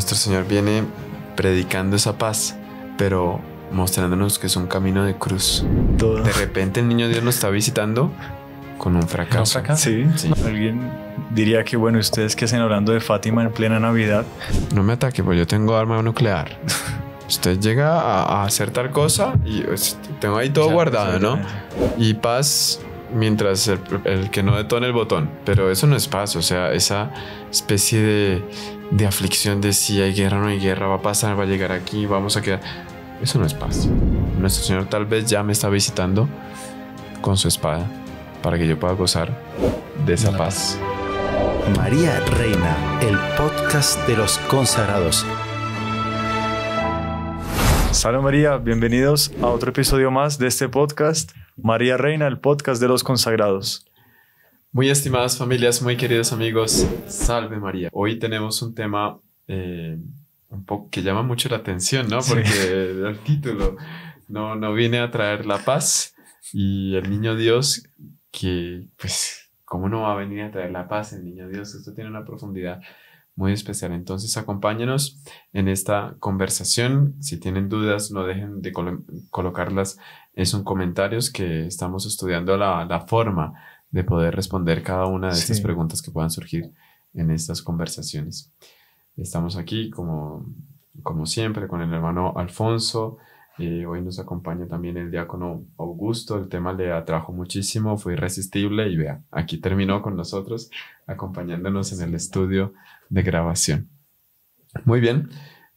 nuestro Señor viene predicando esa paz, pero mostrándonos que es un camino de cruz. Todo. De repente el niño Dios nos está visitando con un fracaso. ¿Un fracaso? Sí. Sí. Alguien diría que, bueno, ustedes que hacen hablando de Fátima en plena Navidad. No me ataque, pues yo tengo arma nuclear. Usted llega a hacer tal cosa y tengo ahí todo guardado, ¿no? Y paz mientras el que no detone el botón. Pero eso no es paz, o sea, esa especie de aflicción de si hay guerra o no hay guerra, va a pasar, va a llegar aquí, vamos a quedar. Eso no es paz. Nuestro Señor tal vez ya me está visitando con su espada para que yo pueda gozar de esa paz. María Reina, el podcast de los consagrados. Salve María, bienvenidos a otro episodio más de este podcast. María Reina, el podcast de los consagrados. Muy estimadas familias, muy queridos amigos, salve María. Hoy tenemos un tema un poco que llama mucho la atención, ¿no? Porque el título no viene a traer la paz y el niño Dios que, pues, ¿cómo no va a venir a traer la paz el niño Dios? Esto tiene una profundidad muy especial. Entonces, acompáñenos en esta conversación. Si tienen dudas, no dejen de colocarlas en sus comentarios, que estamos estudiando la forma de poder responder cada una de estas preguntas que puedan surgir en estas conversaciones. Estamos aquí, como siempre, con el hermano Alfonso. Hoy nos acompaña también el diácono Augusto. El tema le atrajo muchísimo, fue irresistible y vea, aquí terminó con nosotros, acompañándonos en el estudio de grabación. Muy bien,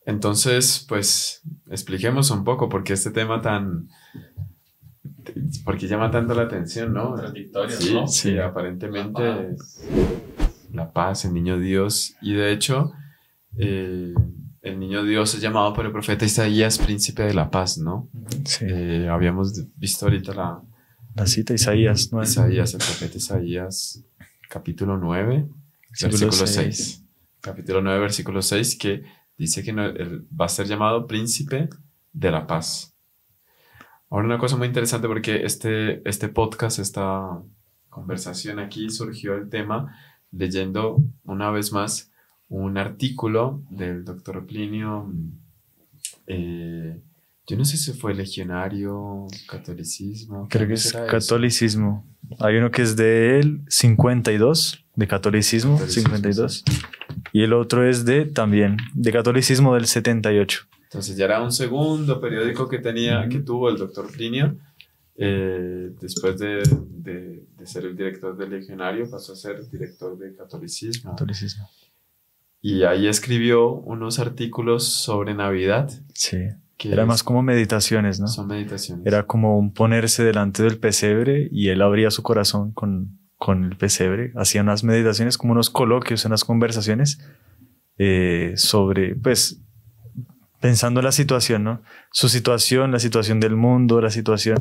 entonces pues expliquemos un poco por qué este tema por qué llama tanto la atención, ¿no? Contradictorio, sí, ¿no? Sí, aparentemente es la paz, el niño Dios, y de hecho el niño Dios es llamado por el profeta Isaías príncipe de la paz, ¿no? Sí. Habíamos visto ahorita La cita Isaías 9. el profeta Isaías, capítulo 9, versículo 6. Capítulo 9, versículo 6, que dice que él va a ser llamado príncipe de la paz. Ahora, una cosa muy interesante, porque este podcast, esta conversación aquí, surgió el tema leyendo una vez más un artículo del doctor Plinio. Yo no sé si fue legionario, catolicismo. Creo que es catolicismo. Hay uno que es del 52, de catolicismo, 52. Y el otro es también de catolicismo del 78. Entonces ya era un segundo periódico que tuvo el doctor Plinio. Después de ser el director del legionario, pasó a ser director de catolicismo. Y ahí escribió unos artículos sobre Navidad. Sí. Era más como meditaciones, ¿no? Son meditaciones. Era como un ponerse delante del pesebre y él abría su corazón con el pesebre. Hacía unas meditaciones, como unos coloquios, unas conversaciones sobre, pues, pensando en la situación, ¿no? Su situación, la situación del mundo, la situación.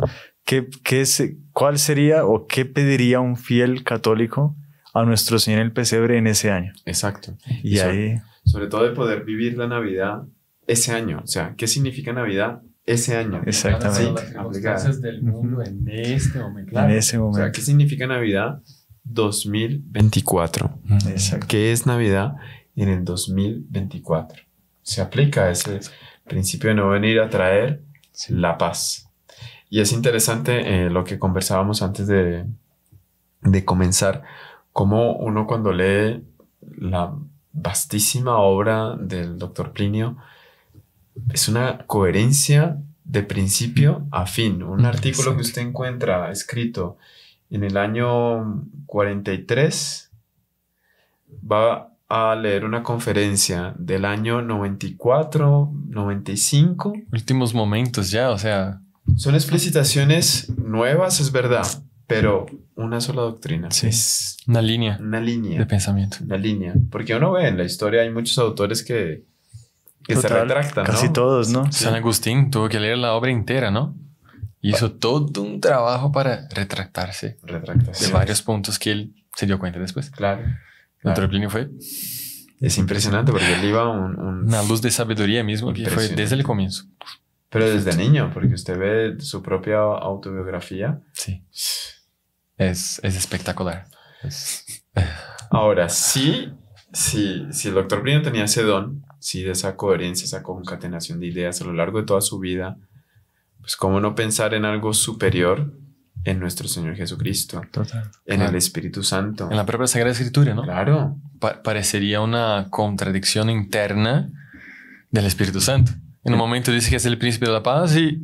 ¿Cuál sería o qué pediría un fiel católico a nuestro Señor en el pesebre en ese año? Exacto. Y ahí... Sobre todo de poder vivir la Navidad ese año. O sea, ¿qué significa Navidad ese año? Exactamente. Las circunstancias del mundo en este momento. Claro. En ese momento. O sea, ¿qué significa Navidad 2024? Exacto. ¿Qué es Navidad en el 2024? Se aplica ese principio de no venir a traer la paz. Y es interesante lo que conversábamos antes de comenzar, cómo uno cuando lee la vastísima obra del doctor Plinio, es una coherencia de principio a fin. Un artículo que usted encuentra escrito en el año 43 va a leer una conferencia del año 94, 95. Últimos momentos ya, o sea... Son explicitaciones nuevas, es verdad, pero una sola doctrina. Sí. Es Una línea de de pensamiento. Una línea. Porque uno ve en la historia, hay muchos autores que se retractan, casi ¿no? todos, ¿no? San Agustín tuvo que leer la obra entera, ¿no? Hizo todo un trabajo para retractarse de varios puntos que él se dio cuenta después. Claro. Doctor Plinio fue... Es impresionante porque él iba una luz de sabiduría mismo que fue desde el comienzo. Pero desde niño, porque usted ve su propia autobiografía. Sí. Es espectacular. Ahora, sí, el doctor Plinio tenía ese don, ¿sí? De esa coherencia, esa concatenación de ideas a lo largo de toda su vida, pues cómo no pensar en algo superior en nuestro Señor Jesucristo, Total. en el Espíritu Santo. En la propia Sagrada Escritura, ¿no? Claro. Parecería una contradicción interna del Espíritu Santo. En un momento dice que es el príncipe de la paz y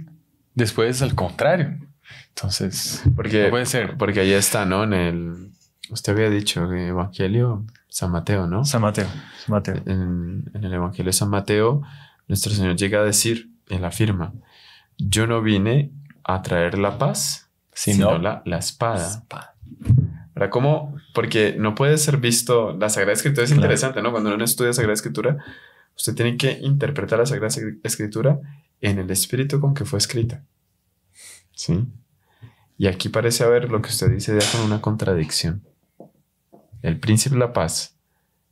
después al contrario. Entonces, no puede ser. Porque ahí está, ¿no? Usted había dicho que Evangelio San Mateo, ¿no? San Mateo. En el Evangelio de San Mateo, nuestro Señor llega a decir, él afirma, yo no vine a traer la paz, sino la espada. ¿Verdad? ¿Cómo? Porque no puede ser visto, la Sagrada Escritura es interesante, ¿no? Cuando uno estudia Sagrada Escritura, usted tiene que interpretar la Sagrada Escritura en el espíritu con que fue escrita. ¿Sí? Y aquí parece haber lo que usted dice ya con una contradicción. El príncipe de la paz,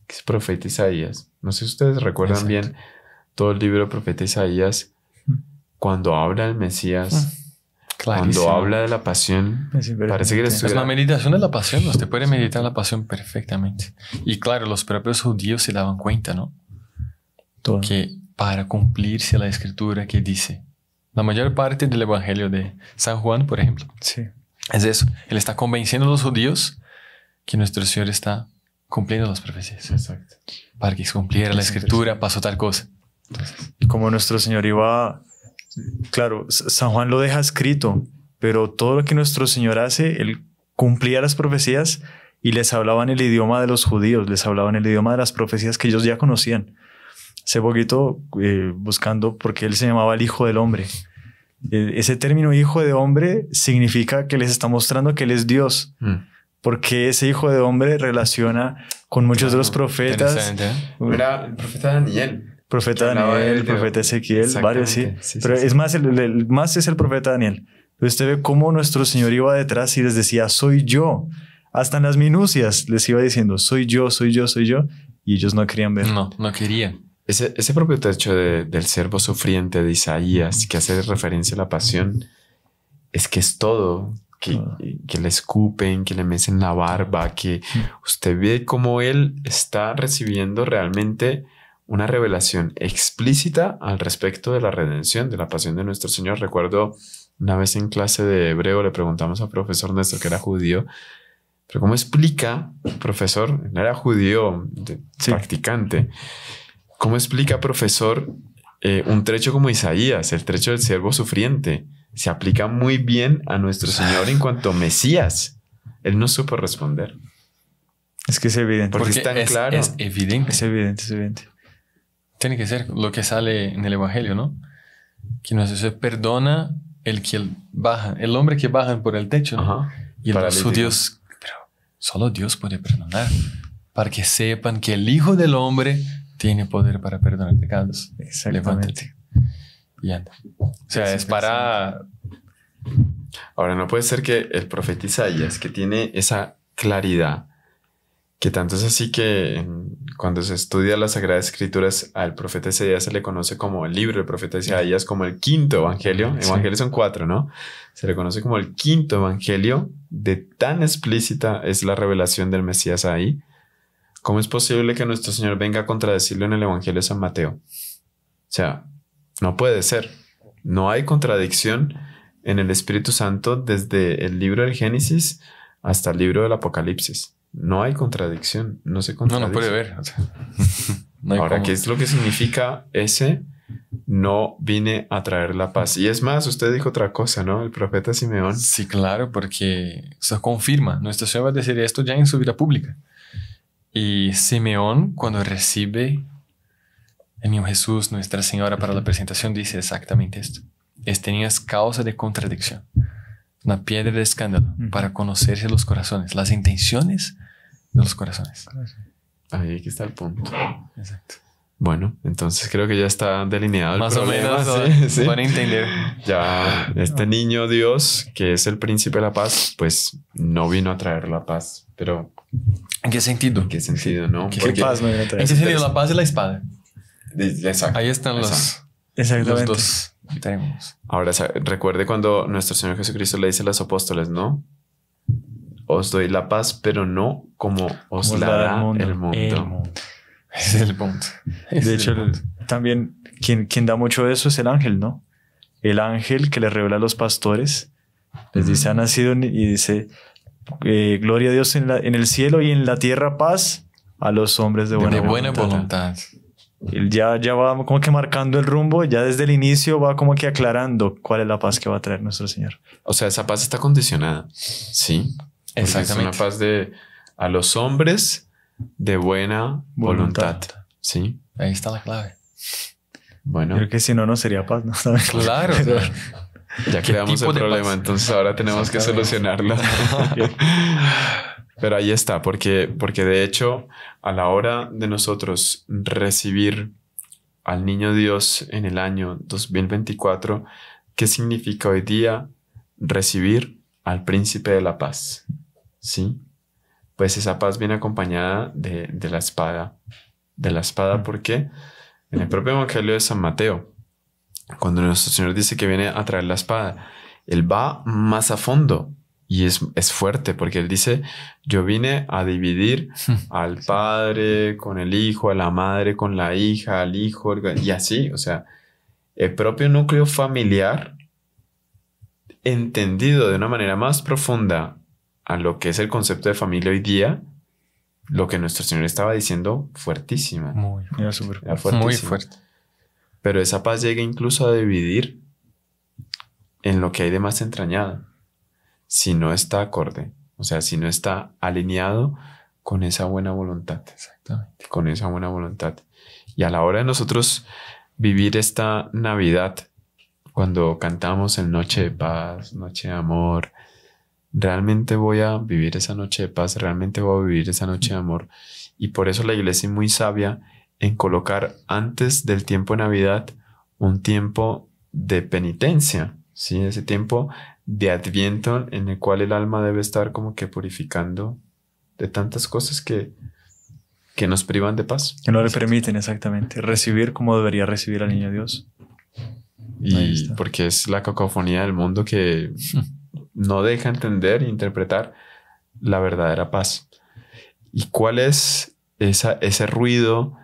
que es el profeta Isaías. No sé si ustedes recuerdan bien todo el libro del profeta Isaías, cuando habla del Mesías, cuando habla de la pasión, parece que es una meditación de la pasión. Usted puede meditar la pasión perfectamente. Y claro, los propios judíos se daban cuenta, ¿no? Todo. Que para cumplirse la escritura que dice, la mayor parte del Evangelio de San Juan, por ejemplo, es eso. Él está convenciendo a los judíos que nuestro Señor está cumpliendo las profecías. Exacto. Para que se cumpliera la escritura, pasó tal cosa. Entonces, y como nuestro Señor iba... Claro, San Juan lo deja escrito, pero todo lo que nuestro Señor hace, Él cumplía las profecías y les hablaba en el idioma de los judíos, les hablaba en el idioma de las profecías que ellos ya conocían. Hace poquito, buscando, porque Él se llamaba el Hijo del Hombre. Ese término Hijo de Hombre significa que les está mostrando que Él es Dios. Porque ese Hijo de Hombre relaciona con muchos de los profetas. Era el profeta Daniel. Profeta Daniel, el profeta Ezequiel, varios, sí. Pero es más, el más es el profeta Daniel. Pero usted ve cómo nuestro Señor iba detrás y les decía, soy yo. Hasta en las minucias les iba diciendo, soy yo, soy yo, soy yo. Y ellos no querían ver. No querían. Ese propio techo del siervo sufriente de Isaías, que hace referencia a la pasión, es que es todo. Que le escupen, que le mecen la barba, que usted ve cómo él está recibiendo realmente una revelación explícita al respecto de la redención, de la pasión de nuestro Señor. Recuerdo una vez en clase de hebreo le preguntamos al profesor nuestro que era judío, pero ¿cómo explica, profesor? No era judío practicante. ¿Cómo explica, profesor, un trecho como Isaías, el trecho del siervo sufriente? Se aplica muy bien a nuestro Señor en cuanto a Mesías. Él no supo responder. Es que es evidente. Porque es tan claro. Es evidente. Es evidente, es evidente. Tiene que ser lo que sale en el Evangelio, ¿no? Que nuestro Señor perdona el hombre que baja por el techo, ¿no? Ajá. Y los judíos, pero solo Dios puede perdonar. Para que sepan que el Hijo del Hombre tiene poder para perdonar pecados. Exactamente. Levántate y anda. O sea, es para... Ahora, no puede ser que el profeta Isaías, que tiene esa claridad, que tanto es así que cuando se estudia las Sagradas Escrituras, al profeta Isaías se le conoce como el libro del profeta Isaías, como el quinto evangelio. Evangelios son 4, ¿no? Se le conoce como el quinto evangelio. De tan explícita es la revelación del Mesías ahí. ¿Cómo es posible que nuestro Señor venga a contradecirlo en el Evangelio de San Mateo? O sea, no puede ser. No hay contradicción en el Espíritu Santo desde el libro del Génesis hasta el libro del Apocalipsis. No hay contradicción. No se contradice. No puede ver. O sea, no hay Ahora, cómo. ¿qué es lo que significa ese? No vine a traer la paz. Y es más, usted dijo otra cosa, ¿no? El profeta Simeón. Sí, claro, porque eso confirma. Nuestro Señor va a decir esto ya en su vida pública. Y Simeón, cuando recibe el niño Jesús, Nuestra Señora, para la presentación, dice exactamente esto. Tenías causa de contradicción, una piedra de escándalo para conocerse los corazones, las intenciones de los corazones. Ahí aquí está el punto. Exacto. Bueno, entonces creo que ya está delineado el Más problema. o menos Sí. para entender. Ya este niño Dios, que es el príncipe de la paz, pues no vino a traer la paz. Pero ¿En qué sentido? ¿en qué sentido, no? ¿Qué paz no viene a traer? ¿En qué sentido? La paz y la espada. Exacto. Ahí están los dos términos. Ahora, recuerde cuando nuestro Señor Jesucristo le dice a los apóstoles, ¿no? Os doy la paz, pero no como os la da el mundo. Ese es el punto. De hecho, también quien da mucho de eso es el ángel, ¿no? El ángel que le revela a los pastores, les dice, ha nacido y dice, gloria a Dios en el cielo y en la tierra paz a los hombres de buena voluntad. Él ya va como que marcando el rumbo, ya desde el inicio va como que aclarando cuál es la paz que va a traer nuestro Señor. O sea, esa paz está condicionada, ¿sí? Porque Exactamente. es una paz a los hombres de buena voluntad, ¿sí? Ahí está la clave. Bueno, Creo que si no, no sería paz, ¿no? Claro. ya creamos el tipo de problema, paz? entonces ahora tenemos que solucionarlo. Pero ahí está, porque de hecho, a la hora de nosotros recibir al niño Dios en el año 2024, ¿qué significa hoy día recibir al príncipe de la paz? ¿Sí? Pues esa paz viene acompañada de la espada. De la espada, ¿por qué? En el propio Evangelio de San Mateo, cuando nuestro Señor dice que viene a traer la espada, Él va más a fondo. Y es fuerte porque Él dice, yo vine a dividir al padre con el hijo, a la madre con la hija, al hijo, y así. O sea, el propio núcleo familiar, entendido de una manera más profunda a lo que es el concepto de familia hoy día, lo que nuestro Señor estaba diciendo, fuertísima. Era súper Era fuerte. Muy fuertísima. fuerte. Pero esa paz llega incluso a dividir en lo que hay de más entrañado. Si no está acorde, o sea, si no está alineado con esa buena voluntad. Exactamente. Con esa buena voluntad. Y a la hora de nosotros vivir esta Navidad, cuando cantamos en Noche de Paz, Noche de Amor, realmente voy a vivir esa noche de paz, realmente voy a vivir esa noche de amor. Y por eso la iglesia es muy sabia en colocar antes del tiempo de Navidad un tiempo de penitencia, ¿sí? Ese tiempo de Adviento en el cual el alma debe estar como que purificando de tantas cosas que nos privan de paz. Que no le permiten exactamente recibir como debería recibir al niño Dios. Ahí Y está. porque es la cacofonía del mundo que no deja entender e interpretar la verdadera paz. ¿Y cuál es ese ruido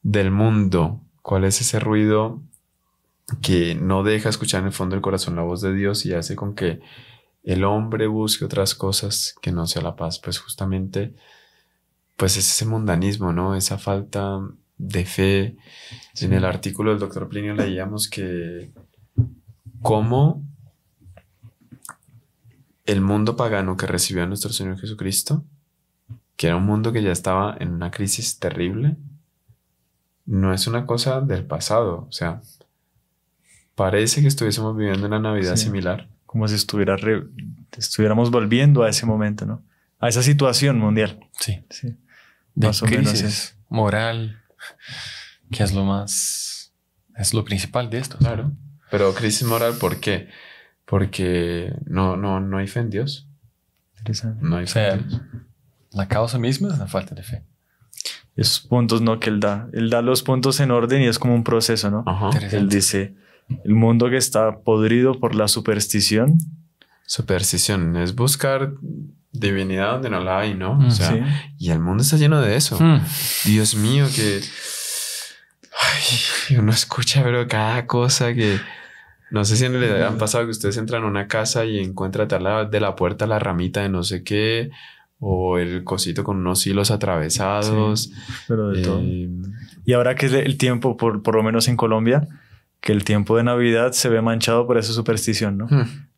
del mundo? ¿Cuál es ese ruido que no deja escuchar en el fondo del corazón la voz de Dios y hace con que el hombre busque otras cosas que no sea la paz? Pues justamente, pues es ese mundanismo, ¿no? Esa falta de fe. Sí. En el artículo del doctor Plinio leíamos que cómo el mundo pagano que recibió a nuestro Señor Jesucristo, que era un mundo que ya estaba en una crisis terrible, no es una cosa del pasado. O sea, parece que estuviésemos viviendo una Navidad similar. Como si estuviéramos volviendo a ese momento, ¿no? A esa situación mundial. Sí. Sí. De Más o crisis menos moral, que es es lo principal de esto. Claro. Pero crisis moral, ¿por qué? Porque no hay fe en Dios. Interesante. No hay fe en Dios. La causa misma es la falta de fe. Esos puntos, ¿no? Que él da. Él da los puntos en orden y es como un proceso, ¿no? Ajá. Él dice, el mundo que está podrido por la superstición. Superstición es buscar divinidad donde no la hay, ¿no? O sea, Sí. y el mundo está lleno de eso. Dios mío, que... Ay, uno escucha, pero cada cosa que... No sé si le han pasado que ustedes entran a una casa y encuentran tal lado de la puerta la ramita de no sé qué, o el cosito con unos hilos atravesados. Sí, pero de todo. Y ahora que es el tiempo, por lo menos en Colombia, que el tiempo de Navidad se ve manchado por esa superstición, ¿no?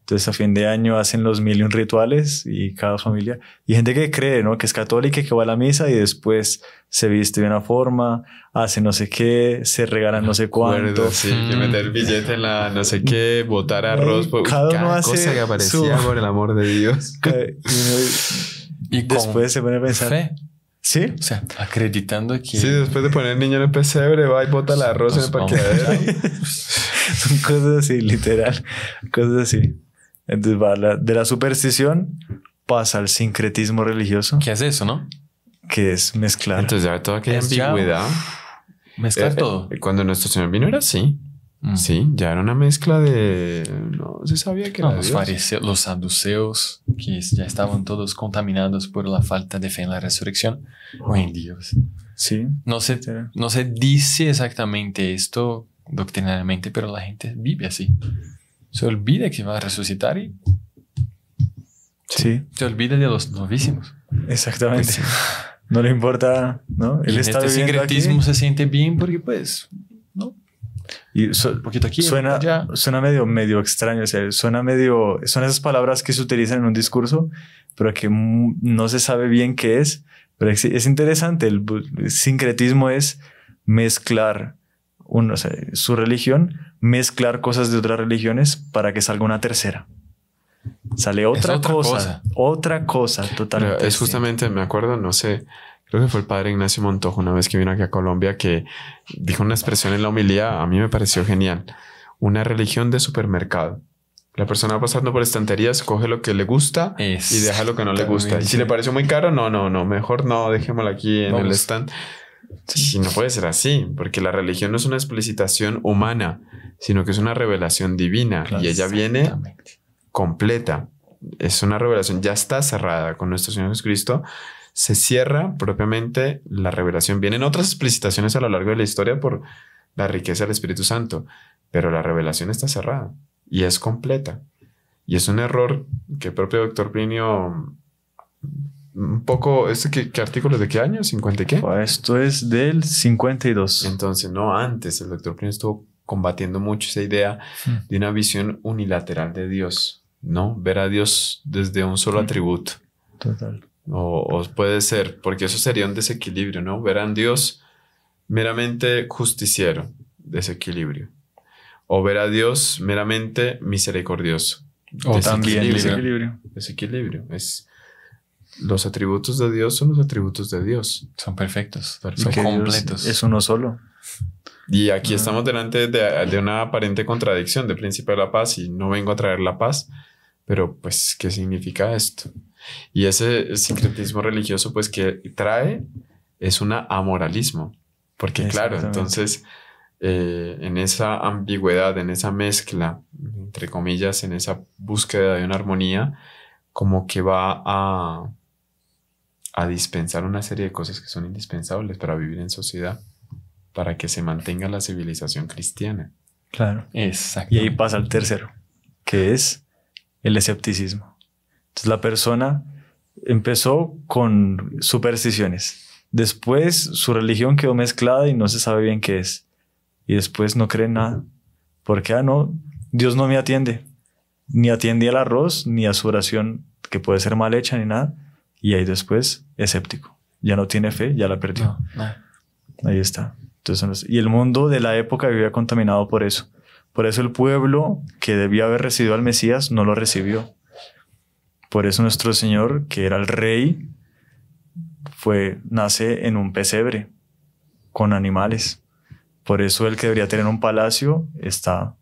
Entonces a fin de año hacen los 1001 rituales y cada familia. Y gente que cree, ¿no? Que es católica y que va a la misa y después se viste de una forma, hace no sé qué, se regalan no sé cuánto. Sí, que meter el billete en la no sé qué, botar arroz. Cada uno hace cosa que aparecía por el amor de Dios. Y después se pone a pensar. Fe. Sí. O sea, acreditando que... Sí, después de poner el niño en el pesebre, va y bota el arroz en el parqueadero. Son cosas así, literal. Cosas así. Entonces va de la superstición pasa al sincretismo religioso. ¿Qué es eso, no? Que es mezclar. Entonces ya toda aquella Es ambigüedad. Mezclar todo. Cuando nuestro Señor vino era así. Sí, ya era una mezcla de... No se sabía que era los Dios. fariseos, los saduceos, que ya estaban todos contaminados por la falta de fe en la resurrección. Hoy en día, pues, Sí. No se dice exactamente esto doctrinalmente, pero la gente vive así. Se olvida que va a resucitar y Sí, se olvida de los novísimos. exactamente. Pues sí. No le importa, ¿no? Y en este viviendo sincretismo aquí se siente bien porque pues, ¿no? y Un poquito aquí, suena, allá. suena medio extraño, o sea, son esas palabras que se utilizan en un discurso, pero que no se sabe bien qué es, pero es interesante. El sincretismo es mezclar o sea, su religión, mezclar cosas de otras religiones para que salga una tercera. Sale otra cosa Pero totalmente. es justamente, me acuerdo, no sé, creo que fue el padre Ignacio Montojo una vez que vino aquí a Colombia que dijo una expresión en la homilía, a mí me pareció genial. Una religión de supermercado. La persona pasando por estanterías coge lo que le gusta y deja lo que no le gusta. Y si le pareció muy caro, no, mejor no, dejémoslo aquí en el stand. Sí, no puede ser así, porque la religión no es una explicitación humana, sino que es una revelación divina. Claro, y ella viene completa. Es una revelación, ya está cerrada con nuestro Señor Jesucristo. Se cierra propiamente la revelación. Vienen otras explicitaciones a lo largo de la historia por la riqueza del Espíritu Santo, pero la revelación está cerrada y es completa. Y es un error que el propio doctor Plinio, un poco, ¿qué artículo de qué año? ¿50 y qué? Esto es del 52. Entonces, no, antes el doctor Plinio estuvo combatiendo mucho esa idea de una visión unilateral de Dios, ¿no? Ver a Dios desde un solo atributo. Total. O puede ser, porque eso sería un desequilibrio, ¿no? Ver a Dios meramente justiciero, desequilibrio. O ver a Dios meramente misericordioso. O también desequilibrio. Desequilibrio. Los atributos de Dios son los atributos de Dios. Son perfectos. Perfecto. Son completos. Es uno solo. Y aquí estamos delante de una aparente contradicción de príncipe de la paz y no vengo a traer la paz, pero pues, ¿qué significa esto? Y ese sincretismo religioso, pues, que trae es un amoralismo, porque claro, entonces, en esa ambigüedad, en esa mezcla, entre comillas, en esa búsqueda de una armonía, como que va a dispensar una serie de cosas que son indispensables para vivir en sociedad, para que se mantenga la civilización cristiana. Claro. Exacto. Y ahí pasa el tercero, que es el escepticismo. Entonces la persona empezó con supersticiones. Después su religión quedó mezclada y no se sabe bien qué es. Y después no cree en nada. Porque, no, Dios no me atiende. Ni atiende al arroz, ni a su oración, que puede ser mal hecha, ni nada. Y ahí después, escéptico. Ya no tiene fe, ya la perdió. No. Ahí está. Entonces, y el mundo de la época vivía contaminado por eso. Por eso el pueblo que debía haber recibido al Mesías no lo recibió. Por eso nuestro Señor, que era el rey, nace en un pesebre con animales. Por eso el que debería tener un palacio está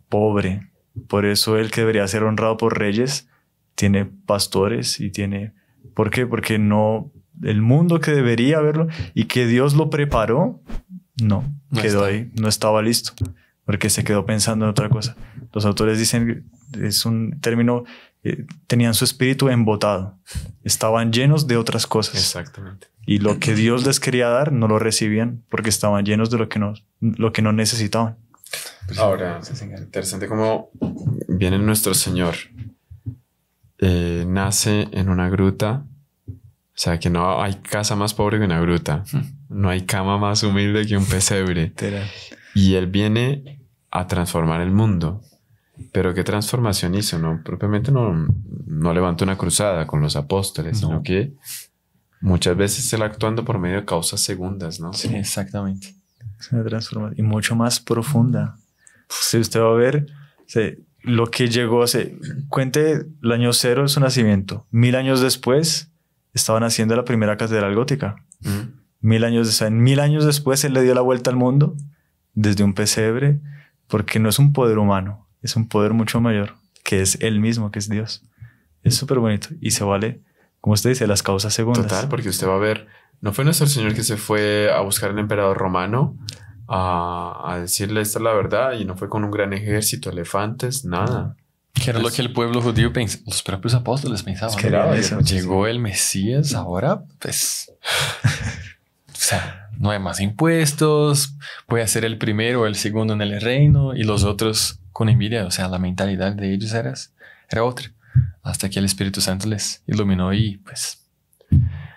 pobre. Por eso el que debería ser honrado por reyes tiene pastores y tiene... ¿Por qué? Porque no... El mundo que debería haberlo y que Dios lo preparó, no quedó ahí, no estaba listo, porque se quedó pensando en otra cosa. Los autores dicen, es un término, tenían su espíritu embotado, estaban llenos de otras cosas. Exactamente. Y lo que Dios les quería dar no lo recibían porque estaban llenos de lo que no necesitaban. Ahora, interesante cómo viene nuestro Señor, nace en una gruta. O sea, que no hay casa más pobre que una gruta. No hay cama más humilde que un pesebre. Y Él viene a transformar el mundo. Pero ¿qué transformación hizo? No, propiamente no levantó una cruzada con los apóstoles, sino que muchas veces Él actuando por medio de causas segundas, ¿no? Sí, exactamente. Es una transformación y mucho más profunda. Si usted va a ver lo que llegó, cuente el año 0 de su nacimiento. 1000 años después... estaban haciendo la primera catedral gótica. 1000 años después él le dio la vuelta al mundo desde un pesebre, porque no es un poder humano, es un poder mucho mayor, que es él mismo, que es Dios. Es súper bonito y se vale, como usted dice, las causas segundas. Total, porque usted va a ver, no fue nuestro Señor que se fue a buscar al emperador romano a decirle esta es la verdad y no fue con un gran ejército, elefantes, nada. Que era lo que el pueblo judío pensaba, los propios apóstoles pensaban. Es que era eso. Llegó el Mesías, ahora pues sea, no hay más impuestos, voy a ser el primero o el segundo en el reino y los otros con envidia. O sea, la mentalidad de ellos era otra. Hasta que el Espíritu Santo les iluminó y pues...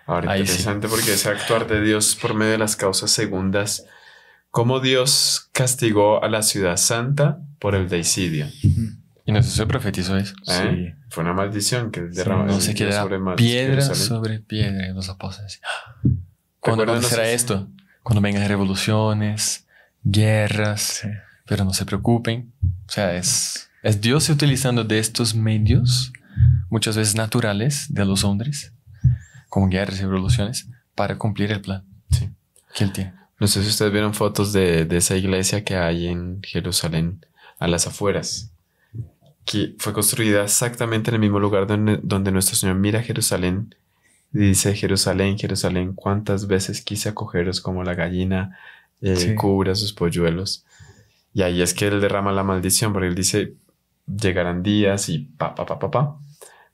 Ahora, ahí interesante porque ese actuar de Dios por medio de las causas segundas, cómo Dios castigó a la ciudad santa por el deicidio. Y no se profetizó eso. ¿Eh? Fue una maldición que derramó No se queda piedra sobre piedra en los apóstoles. ¿Cuándo será esto? Cuando vengan revoluciones, guerras, Sí. pero no se preocupen. O sea, es Dios utilizando de estos medios, muchas veces naturales, de los hombres, como guerras y revoluciones, para cumplir el plan que Él tiene. No sé si ustedes vieron fotos de esa iglesia que hay en Jerusalén, a las afueras, que fue construida exactamente en el mismo lugar donde nuestro Señor mira Jerusalén y dice: Jerusalén, Jerusalén, cuántas veces quise acogeros como la gallina cubre a sus polluelos. Y ahí es que Él derrama la maldición, porque Él dice: llegarán días y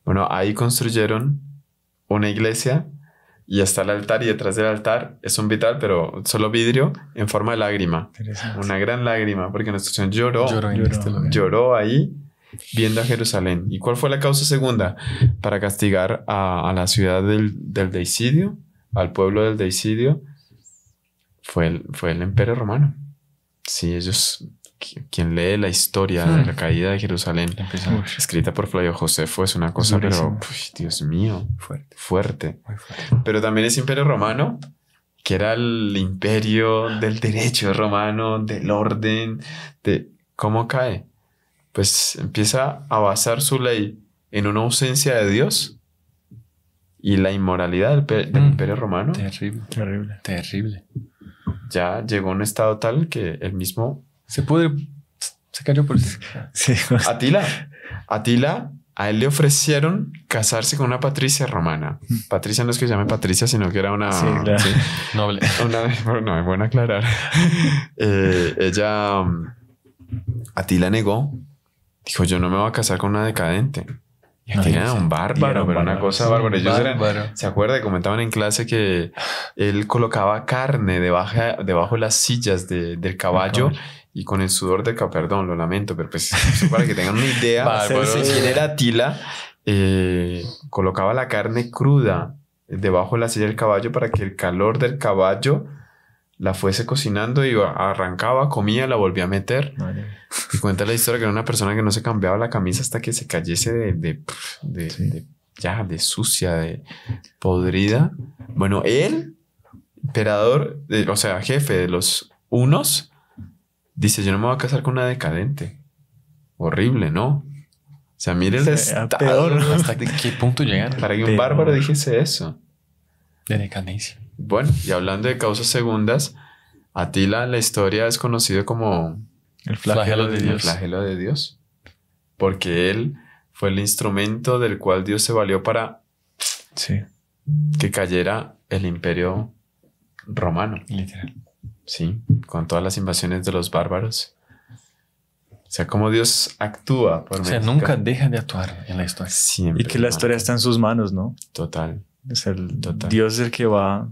Bueno, ahí construyeron una iglesia y está el altar, y detrás del altar es un vitral, pero solo vidrio en forma de lágrima. Una gran lágrima, porque nuestro Señor lloró ahí viendo a Jerusalén. ¿Y cuál fue la causa segunda? Para castigar a la ciudad del deicidio, al pueblo del deicidio, fue el Imperio Romano. Sí, ellos... Quien lee la historia de la caída de Jerusalén, escrita por Flavio Josefo, es una cosa, pero Dios mío, fuerte. Pero también es Imperio Romano, que era el imperio del derecho romano, del orden, de cómo cae. Pues empieza a basar su ley en una ausencia de Dios y la inmoralidad del Imperio Romano. Terrible. Ya llegó a un estado tal que el mismo... Se cayó por eso. Sí. Atila, a él le ofrecieron casarse con una patricia romana. Patricia no es que se llame Patricia, sino que era una... Sí, claro. Noble. No, es bueno aclarar. Atila negó. Dijo: yo no me voy a casar con una decadente. Y Atila era un bárbaro, pero una cosa bárbara. Ellos ¿se acuerda? Comentaban en clase que él colocaba carne debajo de las sillas del caballo. Y con el sudor de perdón, lo lamento, pero pues para que tengan una idea de quién era Atila, colocaba la carne cruda debajo de la silla del caballo para que el calor del caballo la fuese cocinando, y arrancaba, comía, la volvía a meter. Vale. Y cuenta la historia que era una persona que no se cambiaba la camisa hasta que se cayese de sucia, de podrida. Bueno, él, emperador, o sea, jefe de los hunos, dice: yo no me voy a casar con una decadente. Horrible, ¿no? O sea, mire el estado. Peor. ¿Hasta qué punto llegaron? Para que un bárbaro dijese eso. De decadencia. Bueno, y hablando de causas segundas, Atila en la historia es conocido como el flagelo de Dios. El flagelo de Dios. Porque él fue el instrumento del cual Dios se valió para que cayera el Imperio Romano. Literal. Sí, con todas las invasiones de los bárbaros. O sea, cómo Dios actúa por medio. O sea, nunca deja de actuar en la historia. Siempre. Y que la historia está en sus manos, ¿no? Total. O sea, Dios es el que va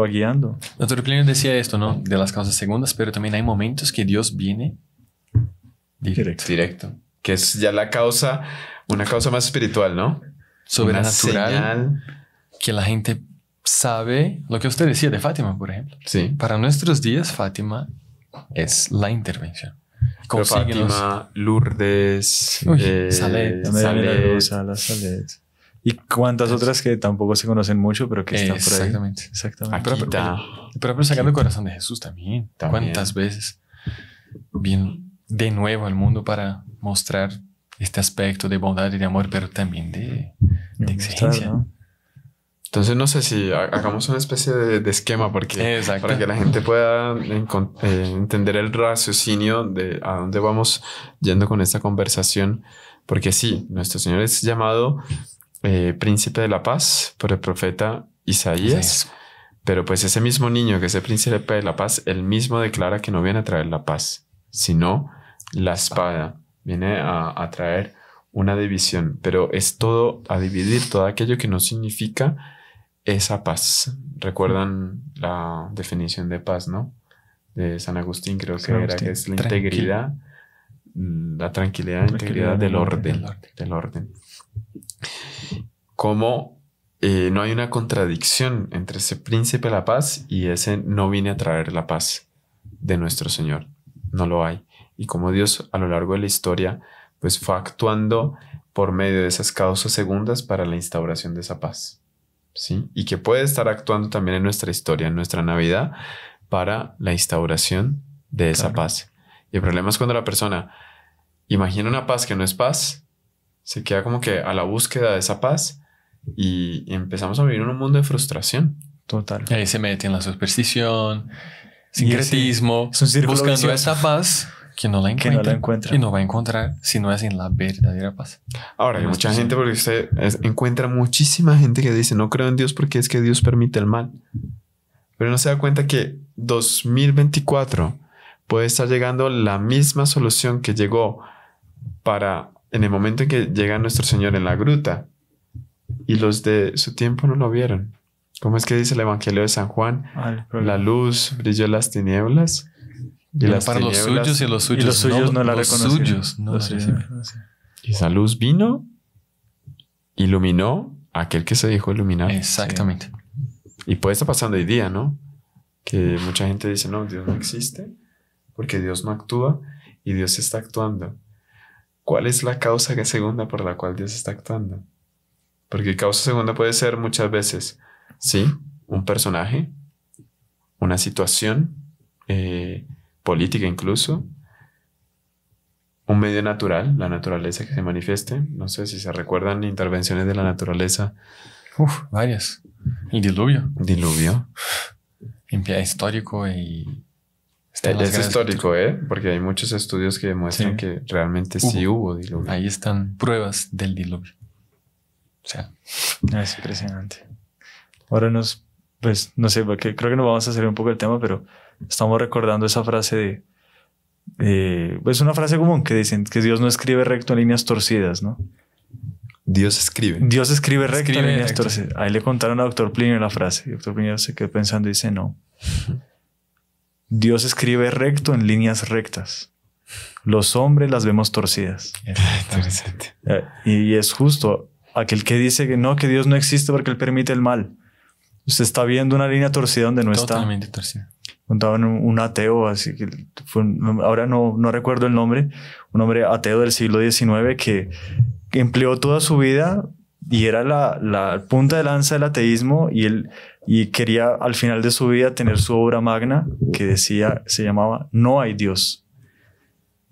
guiando. Doctor Plinio decía esto, ¿no? De las causas segundas, pero también hay momentos que Dios viene directo. Que es ya una causa más espiritual, ¿no? Sobrenatural. Que la gente sabe lo que usted decía de Fátima, por ejemplo. Sí. Para nuestros días, Fátima es la intervención. Con Fátima, Lourdes, Salet. La Salet. Y cuántas otras que tampoco se conocen mucho, pero que están por ahí. Exactamente. Pero sacando el corazón de Jesús también. ¿Cuántas veces viene de nuevo al mundo para mostrar este aspecto de bondad y de amor, pero también de exigencia? ¿No? Entonces no sé si hagamos una especie de esquema para que la gente pueda entender el raciocinio de a dónde vamos yendo con esta conversación. Porque sí, nuestro Señor es llamado príncipe de la paz por el profeta Isaías. Pero pues ese mismo niño que es el príncipe de la paz, él mismo declara que no viene a traer la paz, sino la espada. Viene a traer una división, pero es todo a dividir todo aquello que no significa esa paz. ¿Recuerdan la definición de paz, no? De San Agustín, creo que era que es la integridad, la tranquilidad, integridad del orden. Como no hay una contradicción entre ese príncipe de la paz y ese no viene a traer la paz de nuestro Señor. No lo hay. Y como Dios a lo largo de la historia pues fue actuando por medio de esas causas segundas para la instauración de esa paz. ¿Sí? Y que puede estar actuando también en nuestra historia, en nuestra Navidad, para la instauración de esa paz. Y el problema es cuando la persona imagina una paz que no es paz, se queda como que a la búsqueda de esa paz y empezamos a vivir en un mundo de frustración. Total. Y ahí se mete en la superstición, sincretismo, es un círculo buscando vicioso. esta paz que no la encuentra. Y no va a encontrar si no es en la verdadera paz. Ahora, hay mucha gente, porque usted encuentra muchísima gente que dice no creo en Dios porque es que Dios permite el mal. Pero no se da cuenta que 2024 puede estar llegando la misma solución que llegó para en el momento en que llega nuestro Señor en la gruta y los de su tiempo no lo vieron. ¿Cómo es que dice el Evangelio de San Juan? La luz brilló en las tinieblas y las para los suyos y los suyos no la reconocieron. Y esa luz vino, iluminó a aquel que se dejó iluminar. Exactamente. Y puede estar pasando hoy día, ¿no? Que mucha gente dice, no, Dios no existe porque Dios no actúa y Dios está actuando. ¿Cuál es la causa segunda por la cual Dios está actuando? Porque causa segunda puede ser muchas veces, sí, un personaje, una situación política incluso, un medio natural, la naturaleza que se manifieste. No sé si se recuerdan intervenciones de la naturaleza. Varias. El diluvio. Diluvio. Histórico y... Es histórico, porque hay muchos estudios que demuestran que realmente sí hubo diluvio. Ahí están pruebas del diluvio. O sea... Es impresionante. Ahora pues no sé, porque creo que nos vamos a hacer un poco el tema, pero estamos recordando esa frase pues una frase común que dicen que Dios no escribe recto en líneas torcidas, ¿no? Dios escribe. Dios escribe recto en líneas torcidas. Ahí le contaron a Dr. Plinio la frase. Dr. Plinio se quedó pensando y dice, no. Dios escribe recto en líneas rectas. Los hombres las vemos torcidas. Interesante. Y es justo. Aquel que dice que Dios no existe porque Él permite el mal. Usted está viendo una línea torcida donde no está. Totalmente torcida. Contaban un ateo, así que ahora no recuerdo el nombre, un hombre ateo del siglo XIX que empleó toda su vida y era la punta de lanza del ateísmo y quería al final de su vida tener su obra magna que se llamaba No hay Dios.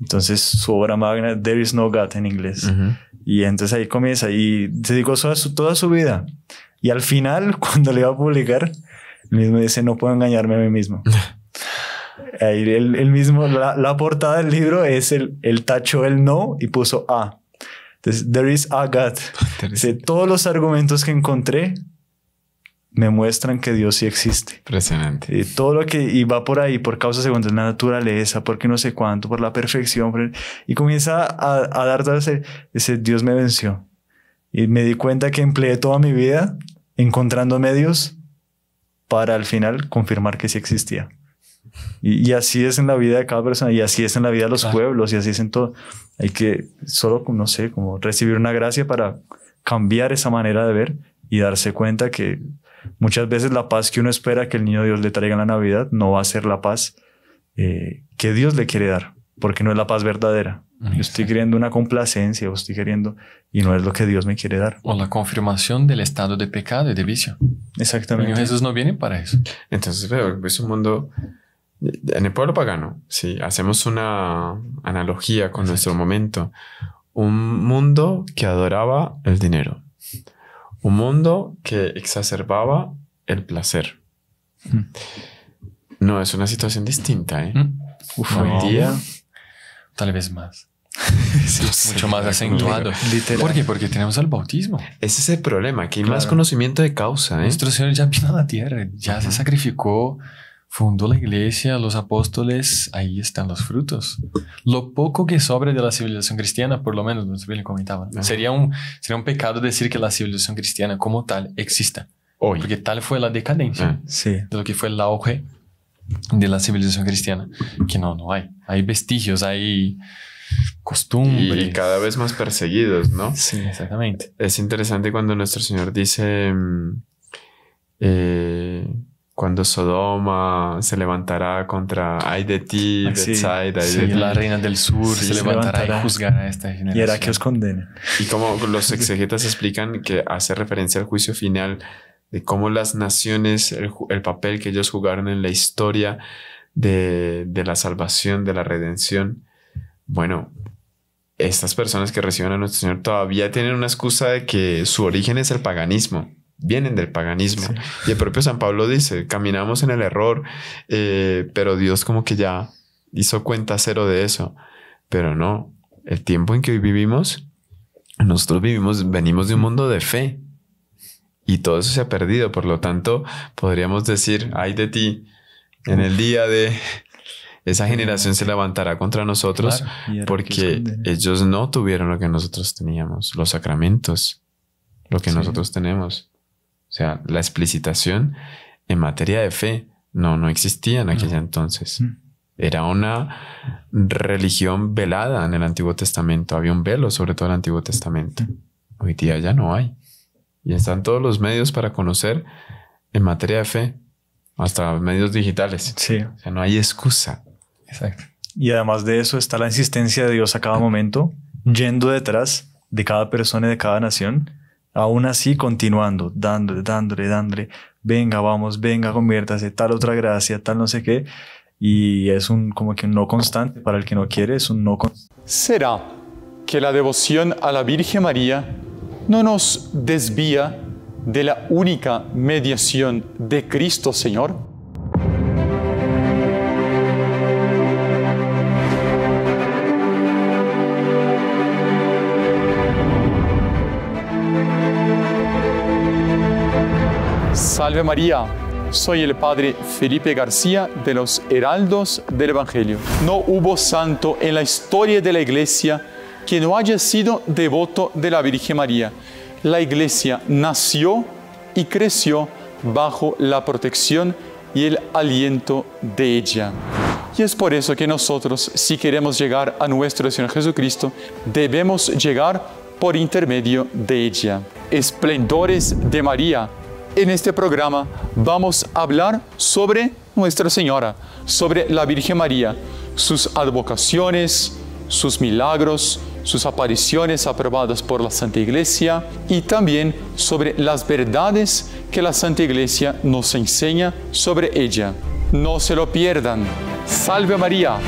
Entonces su obra magna, There is no God en inglés. Uh-huh. Y entonces ahí comienza y se dedicó toda su vida. Y al final, cuando le iba a publicar, él mismo dice, no puedo engañarme a mí mismo. Ahí él mismo, la portada del libro es el tachó el no y puso A. Entonces, there is a God. Dice, todos los argumentos que encontré me muestran que Dios sí existe. Impresionante. Y todo lo que y va por ahí, por causas segundas, la naturaleza, porque no sé cuánto, por la perfección. Y comienza a dar todo ese Dios me venció. Y me di cuenta que empleé toda mi vida encontrando medios para al final confirmar que sí existía. Y así es en la vida de cada persona, y así es en la vida de los pueblos, y así es en todo. Hay que solo, no sé, como recibir una gracia para cambiar esa manera de ver y darse cuenta que muchas veces la paz que uno espera que el niño Dios le traiga en la Navidad no va a ser la paz que Dios le quiere dar, porque no es la paz verdadera. Yo estoy queriendo una complacencia, o estoy queriendo, y no es lo que Dios me quiere dar. O la confirmación del estado de pecado y de vicio. Exactamente. Pero Jesús no viene para eso. Entonces veo, es un mundo... En el pueblo pagano, si hacemos una analogía con nuestro momento, un mundo que adoraba el dinero, un mundo que exacerbaba el placer. No, es una situación distinta, ¿eh? Hoy día... Tal vez más. Sí, mucho más acentuado. Literal. ¿Por qué? Porque tenemos el bautismo. Ese es el problema, que hay más conocimiento de causa, ¿eh? Nuestro Señor ya vino a la tierra, ya se sacrificó, fundó la iglesia, los apóstoles, ahí están los frutos. Lo poco que sobre de la civilización cristiana, por lo menos, no sé bien le comentaba, sería un pecado decir que la civilización cristiana como tal exista. hoy. Porque tal fue la decadencia Sí. de lo que fue el auge de la civilización cristiana, que no hay. Hay vestigios, hay costumbres. Y cada vez más perseguidos, ¿no? Sí, exactamente. Es interesante cuando nuestro Señor dice, cuando Sodoma se levantará contra, ay de ti, Sí. Betsaida, ay Sí, de ti. la reina del sur Sí, se se levantará levantará. y juzgará a esta generación. Y era que os condene. Y como los exegetas explican que hace referencia al juicio final de cómo las naciones, el papel que ellos jugaron en la historia de la salvación, de la redención. Bueno, estas personas que reciben a nuestro Señor todavía tienen una excusa de que su origen es el paganismo. Vienen del paganismo. Sí. Y el propio San Pablo dice, caminamos en el error, pero Dios como que ya hizo cuenta cero de eso. Pero no, el tiempo en que hoy vivimos, nosotros venimos de un mundo de fe. Y todo eso se ha perdido. Por lo tanto, podríamos decir, ay de ti, en el día de esa generación se levantará contra nosotros, Claro. Y era que os porque condene. ellos no tuvieron lo que nosotros teníamos, los sacramentos, lo que Sí. nosotros tenemos. O sea, la explicitación en materia de fe no existía en aquella entonces. Mm. Era una religión velada en el Antiguo Testamento. Había un velo sobre todo el Antiguo Testamento. Hoy día ya no hay. Y están todos los medios para conocer en materia de fe, hasta medios digitales. Sí. O sea, no hay excusa. Exacto. Y además de eso está la insistencia de Dios a cada momento, yendo detrás de cada persona y de cada nación, aún así continuando, dándole, venga, vamos, venga, conviértase, tal otra gracia, tal no sé qué. Y es como que un no constante. Para el que no quiere, es un no constante. ¿Será que la devoción a la Virgen María no nos desvía de la única mediación de Cristo Señor? Salve María, soy el Padre Felipe García de los Heraldos del Evangelio. No hubo santo en la historia de la Iglesia que no haya sido devoto de la Virgen María. La Iglesia nació y creció bajo la protección y el aliento de ella. Y es por eso que nosotros, si queremos llegar a nuestro Señor Jesucristo, debemos llegar por intermedio de ella. Esplendores de María. En este programa vamos a hablar sobre Nuestra Señora, sobre la Virgen María, sus advocaciones, sus milagros, sus apariciones aprobadas por la Santa Iglesia y también sobre las verdades que la Santa Iglesia nos enseña sobre ella. No se lo pierdan. ¡Salve María!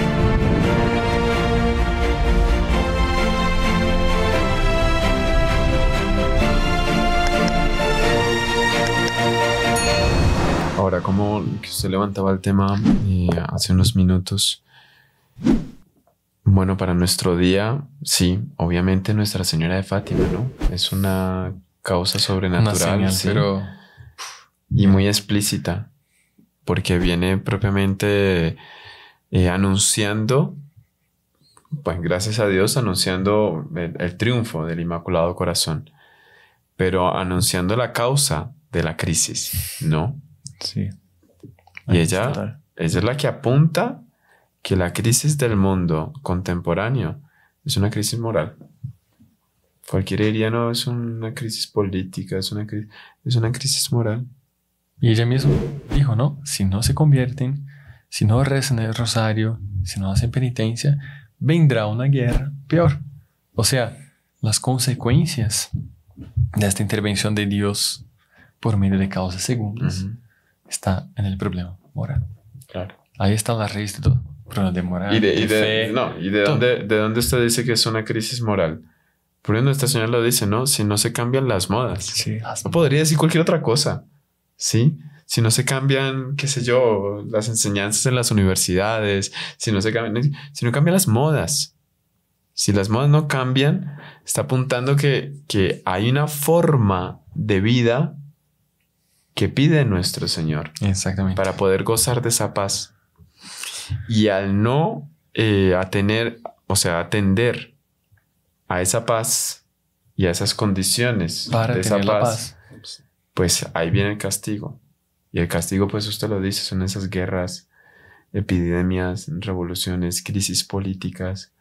Ahora, como que usted levantaba el tema hace unos minutos, bueno, para nuestro día, sí, obviamente Nuestra Señora de Fátima, ¿no? Es una causa sobrenatural, Una señal, sí, pero y muy explícita, porque viene propiamente anunciando, pues gracias a Dios, anunciando el triunfo del Inmaculado Corazón, pero anunciando la causa de la crisis, ¿no? Sí. Y ella es la que apunta que la crisis del mundo contemporáneo es una crisis moral. Cualquiera diría, no, es una crisis política, es una crisis moral. y ella misma dijo, ¿no? Si no se convierten, si no rezan el rosario, si no hacen penitencia, vendrá una guerra peor. O sea, las consecuencias de esta intervención de Dios por medio de causas segundas está en el problema moral. Claro. Ahí está la raíz de todo. Problema de moral, ¿Y de fe. de dónde usted dice que es una crisis moral? Por eso Nuestra Señora lo dice, ¿no? Si no se cambian las modas. Sí. No podría decir cualquier otra cosa, ¿sí? Si no se cambian, qué sé yo, las enseñanzas en las universidades, si no cambian las modas. Si las modas no cambian, está apuntando que hay una forma de vida que pide nuestro Señor Exactamente. para poder gozar de esa paz. Y al no atender a esa paz y a esas condiciones Para de esa tener la paz, pues ahí viene el castigo. Y el castigo, pues usted lo dice, son esas guerras, epidemias, revoluciones, crisis políticas.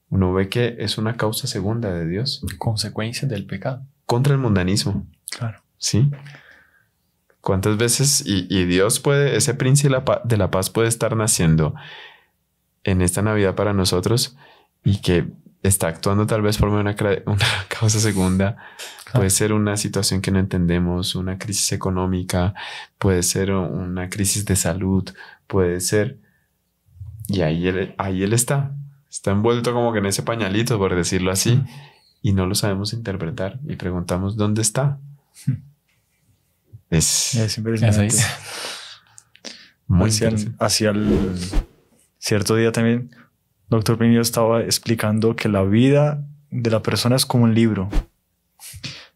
Uno ve que es una causa segunda de Dios. Consecuencia del pecado. Contra el mundanismo. Claro. ¿Sí? ¿Cuántas veces? Y Dios puede, ese príncipe de la paz puede estar naciendo en esta Navidad para nosotros y que está actuando tal vez por una causa segunda. Claro. Puede ser una situación que no entendemos, una crisis económica, puede ser una crisis de salud, puede ser... Y ahí él está envuelto como que en ese pañalito, por decirlo así, y no lo sabemos interpretar y preguntamos ¿dónde está? Es impresionante. Muy hacia el cierto día también, Dr. Plinio estaba explicando que la vida de la persona es como un libro.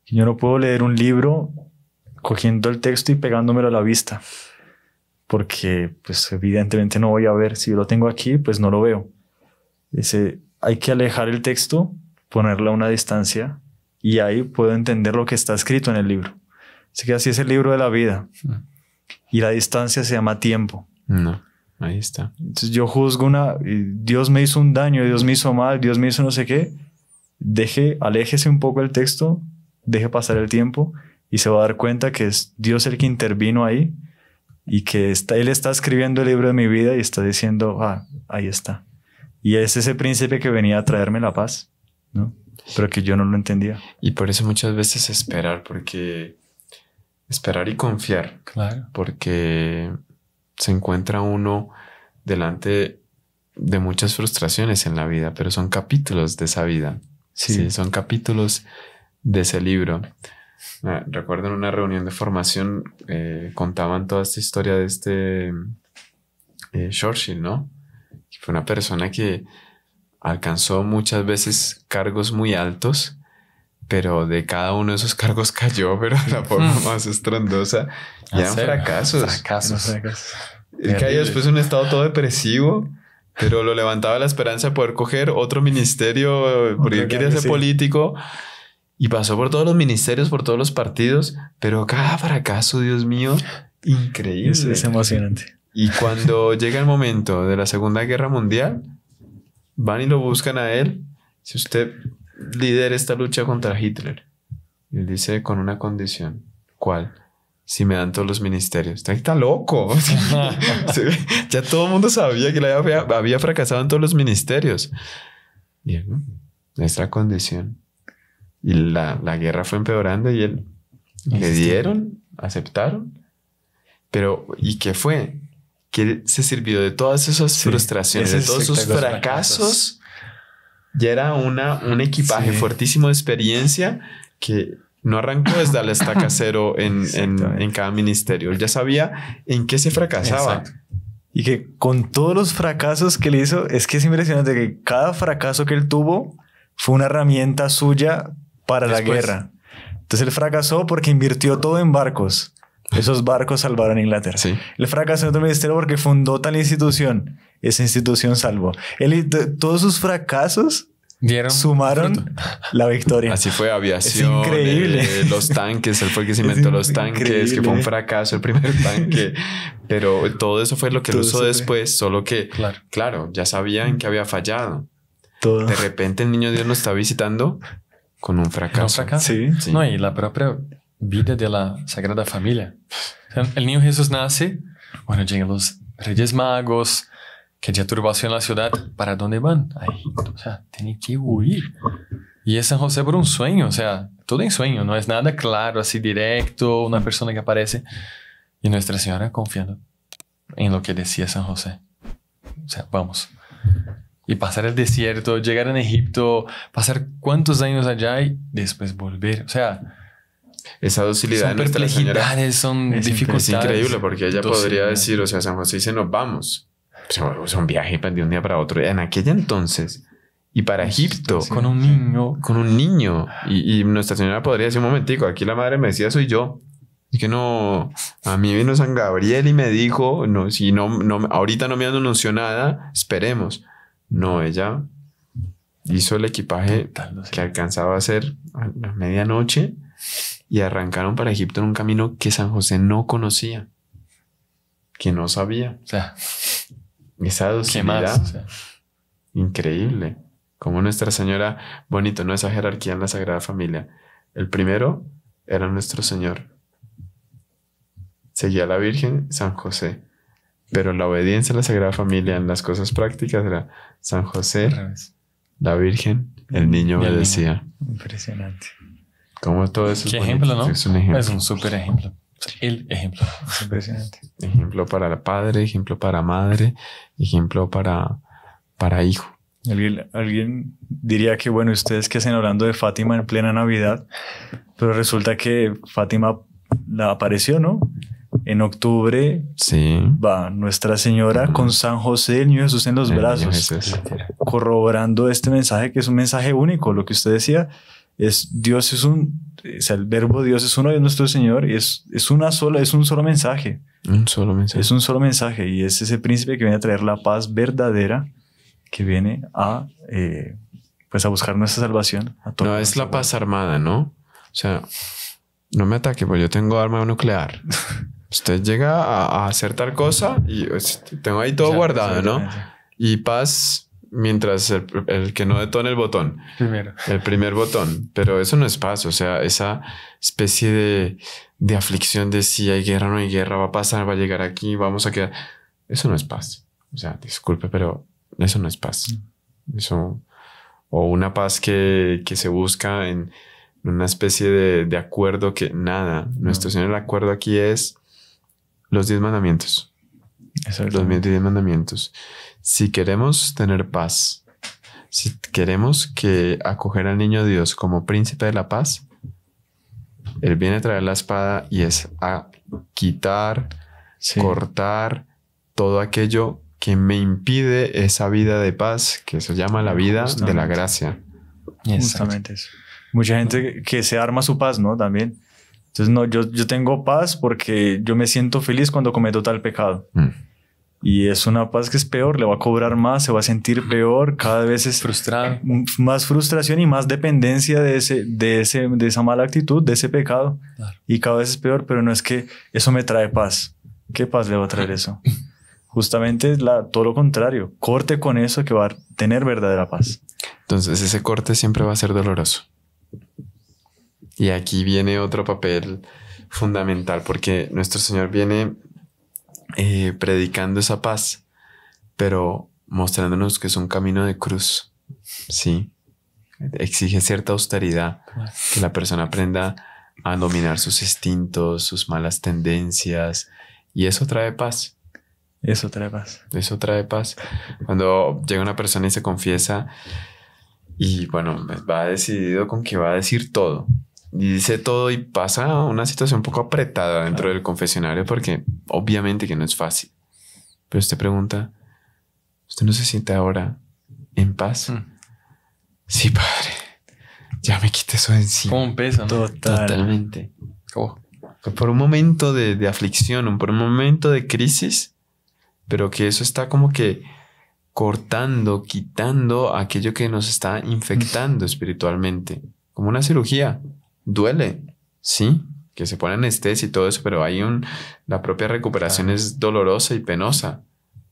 Y yo no puedo leer un libro cogiendo el texto y pegándomelo a la vista, porque pues evidentemente no voy a ver. Si yo lo tengo aquí, pues no lo veo. Hay que alejar el texto, ponerlo a una distancia y ahí puedo entender lo que está escrito en el libro. Así que así es el libro de la vida. Y la distancia se llama tiempo. No, ahí está. Entonces yo juzgo Dios me hizo un daño, Dios me hizo mal, Dios me hizo no sé qué. Aléjese un poco el texto, deje pasar el tiempo y se va a dar cuenta que es Dios el que intervino ahí y que Él está escribiendo el libro de mi vida y está diciendo, ahí está. Y es ese príncipe que venía a traerme la paz, ¿no? Pero que yo no lo entendía. Y por eso muchas veces esperar y confiar. Claro. Porque se encuentra uno delante de muchas frustraciones en la vida, pero son capítulos de esa vida. Sí, son capítulos de ese libro. Recuerdo en una reunión de formación contaban toda esta historia de Churchill, ¿no? Fue una persona que alcanzó muchas veces cargos muy altos, pero de cada uno de esos cargos cayó, pero de la forma más estrondosa. Y eran fracasos. Él caía después en un estado todo depresivo, pero lo levantaba la esperanza de poder coger otro ministerio, porque él quería ser político. Y pasó por todos los ministerios, por todos los partidos, pero cada fracaso, Dios mío, increíble. Es emocionante. Y cuando llega el momento de la Segunda Guerra Mundial, van y lo buscan a él. Si usted lidera esta lucha contra Hitler, y él dice con una condición. ¿Cuál? Si me dan todos los ministerios. Está loco. Ya todo el mundo sabía que él había fracasado en todos los ministerios. Y él, esta condición. Y la guerra fue empeorando y él le dieron, aceptaron. Pero, ¿y qué fue? Que se sirvió de todas esas frustraciones, de todos esos fracasos. Ya era un equipaje fuertísimo de experiencia que no arrancó desde la estaca cero en cada ministerio. Él ya sabía en qué se fracasaba. Exacto. Y que con todos los fracasos que le hizo, es que es impresionante que cada fracaso que él tuvo fue una herramienta suya para la guerra. Entonces él fracasó porque invirtió todo en barcos. Esos barcos salvaron a Inglaterra. Sí. Él fracasó en otro ministerio porque fundó tal institución. Esa institución salvó. Todos sus fracasos sumaron la victoria. Así fue aviación. Es increíble. Los tanques. Él fue el que se inventó los tanques, que fue un fracaso el primer tanque. Pero todo eso fue lo que él usó después. Solo que, claro, ya sabían que había fallado. Todo. De repente el niño Dios nos está visitando con un fracaso. Sí. No, y la propia vida de la Sagrada Familia. O sea, el niño Jesús nace, bueno, llegan los Reyes Magos, que haya turbación en la ciudad. ¿Para dónde van? A Egipto. O sea, tienen que huir. Y es San José por un sueño, o sea, todo en sueño, no es nada claro, así directo, una persona que aparece. Y Nuestra Señora confiando en lo que decía San José. O sea, vamos. Y pasar el desierto, llegar en Egipto, pasar cuántos años allá y después volver. O sea, esa docilidad son perplejidades, son dificultades. Es increíble porque ella podría decir, o sea, San José dice, nos vamos. Es un viaje de un día para otro. En aquella entonces, y para Egipto. Con un niño. Con un niño. Y Nuestra Señora podría decir, un momentico, aquí la madre me decía, soy yo. Y que no, a mí vino San Gabriel y me dijo, no, si no, ahorita no me anunció nada, esperemos. No, ella hizo el equipaje que alcanzaba a hacer a la medianoche y arrancaron para Egipto en un camino que San José no conocía, que no sabía. O sea, Esa ¿qué docilidad, más? O sea, increíble. Como Nuestra Señora, bonito, ¿no? Esa jerarquía en la Sagrada Familia. El primero era nuestro Señor. Seguía la Virgen, San José. Pero la obediencia a la Sagrada Familia en las cosas prácticas era San al José, revés. la Virgen, el niño Y el obedecía. Impresionante. Como todo eso Qué es ejemplo, bonito. ¿no? Es un ejemplo. Es un súper ejemplo. O sea, el ejemplo. Es impresionante. Ejemplo para el padre, ejemplo para madre, ejemplo para hijo. Alguien diría que, bueno, ustedes que hacen hablando de Fátima en plena Navidad, pero resulta que Fátima la apareció, ¿no? En octubre Sí. va Nuestra Señora con San José, el niño Jesús en los El niño brazos, Jesús. corroborando este mensaje que es un mensaje único. Lo que usted decía es Dios es o sea, el verbo Dios es uno de nuestro Señor y es un solo mensaje. Un solo mensaje. Es un solo mensaje y es ese príncipe que viene a traer la paz verdadera, que viene a pues a buscar nuestra salvación. No es la paz armada, ¿no? O sea, no me ataque, porque yo tengo arma nuclear. Usted llega a hacer tal cosa y tengo ahí todo guardado, ¿no? Y paz mientras el que no detone el botón. Primero. El primer botón. Pero eso no es paz. O sea, esa especie de aflicción de si hay guerra o no hay guerra, va a pasar, va a llegar aquí, vamos a quedar. Eso no es paz. O sea, disculpe, pero eso no es paz. Eso, o una paz que se busca en una especie de acuerdo que nada. Nuestro Señor, el acuerdo aquí es los 10 mandamientos. Los 10 mandamientos. Si queremos tener paz, si queremos que acoger al niño Dios como príncipe de la paz, Él viene a traer la espada y es a quitar, cortar todo aquello que me impide esa vida de paz, que se llama la vida de la gracia. Justamente eso. Mucha gente que se arma su paz, ¿no? También. Entonces, no, yo tengo paz porque yo me siento feliz cuando cometo tal pecado. Y es una paz que es peor, le va a cobrar más, se va a sentir peor, cada vez es Frustrado. más frustración y más dependencia de esa mala actitud, de ese pecado. Claro. Y cada vez es peor, pero no es que eso me trae paz. ¿Qué paz le va a traer eso? Justamente es todo lo contrario. Corte con eso que va a tener verdadera paz. Entonces ese corte siempre va a ser doloroso. Y aquí viene otro papel fundamental, porque nuestro Señor viene predicando esa paz, pero mostrándonos que es un camino de cruz. Sí, exige cierta austeridad, que la persona aprenda a dominar sus instintos, sus malas tendencias, y eso trae paz. Eso trae paz. Eso trae paz. Cuando llega una persona y se confiesa y bueno, va decidido con que va a decir todo. Y dice todo y pasa una situación un poco apretada dentro del confesionario porque obviamente que no es fácil. Pero usted pregunta, ¿usted no se siente ahora en paz? Sí, padre. Ya me quité eso de encima. Como un peso, ¿no? Totalmente. Oh. Por un momento de aflicción, por un momento de crisis, pero que eso está como que cortando, quitando aquello que nos está infectando espiritualmente. Como una cirugía. Duele, sí, que se pone anestesia y todo eso, pero hay la propia recuperación es dolorosa y penosa,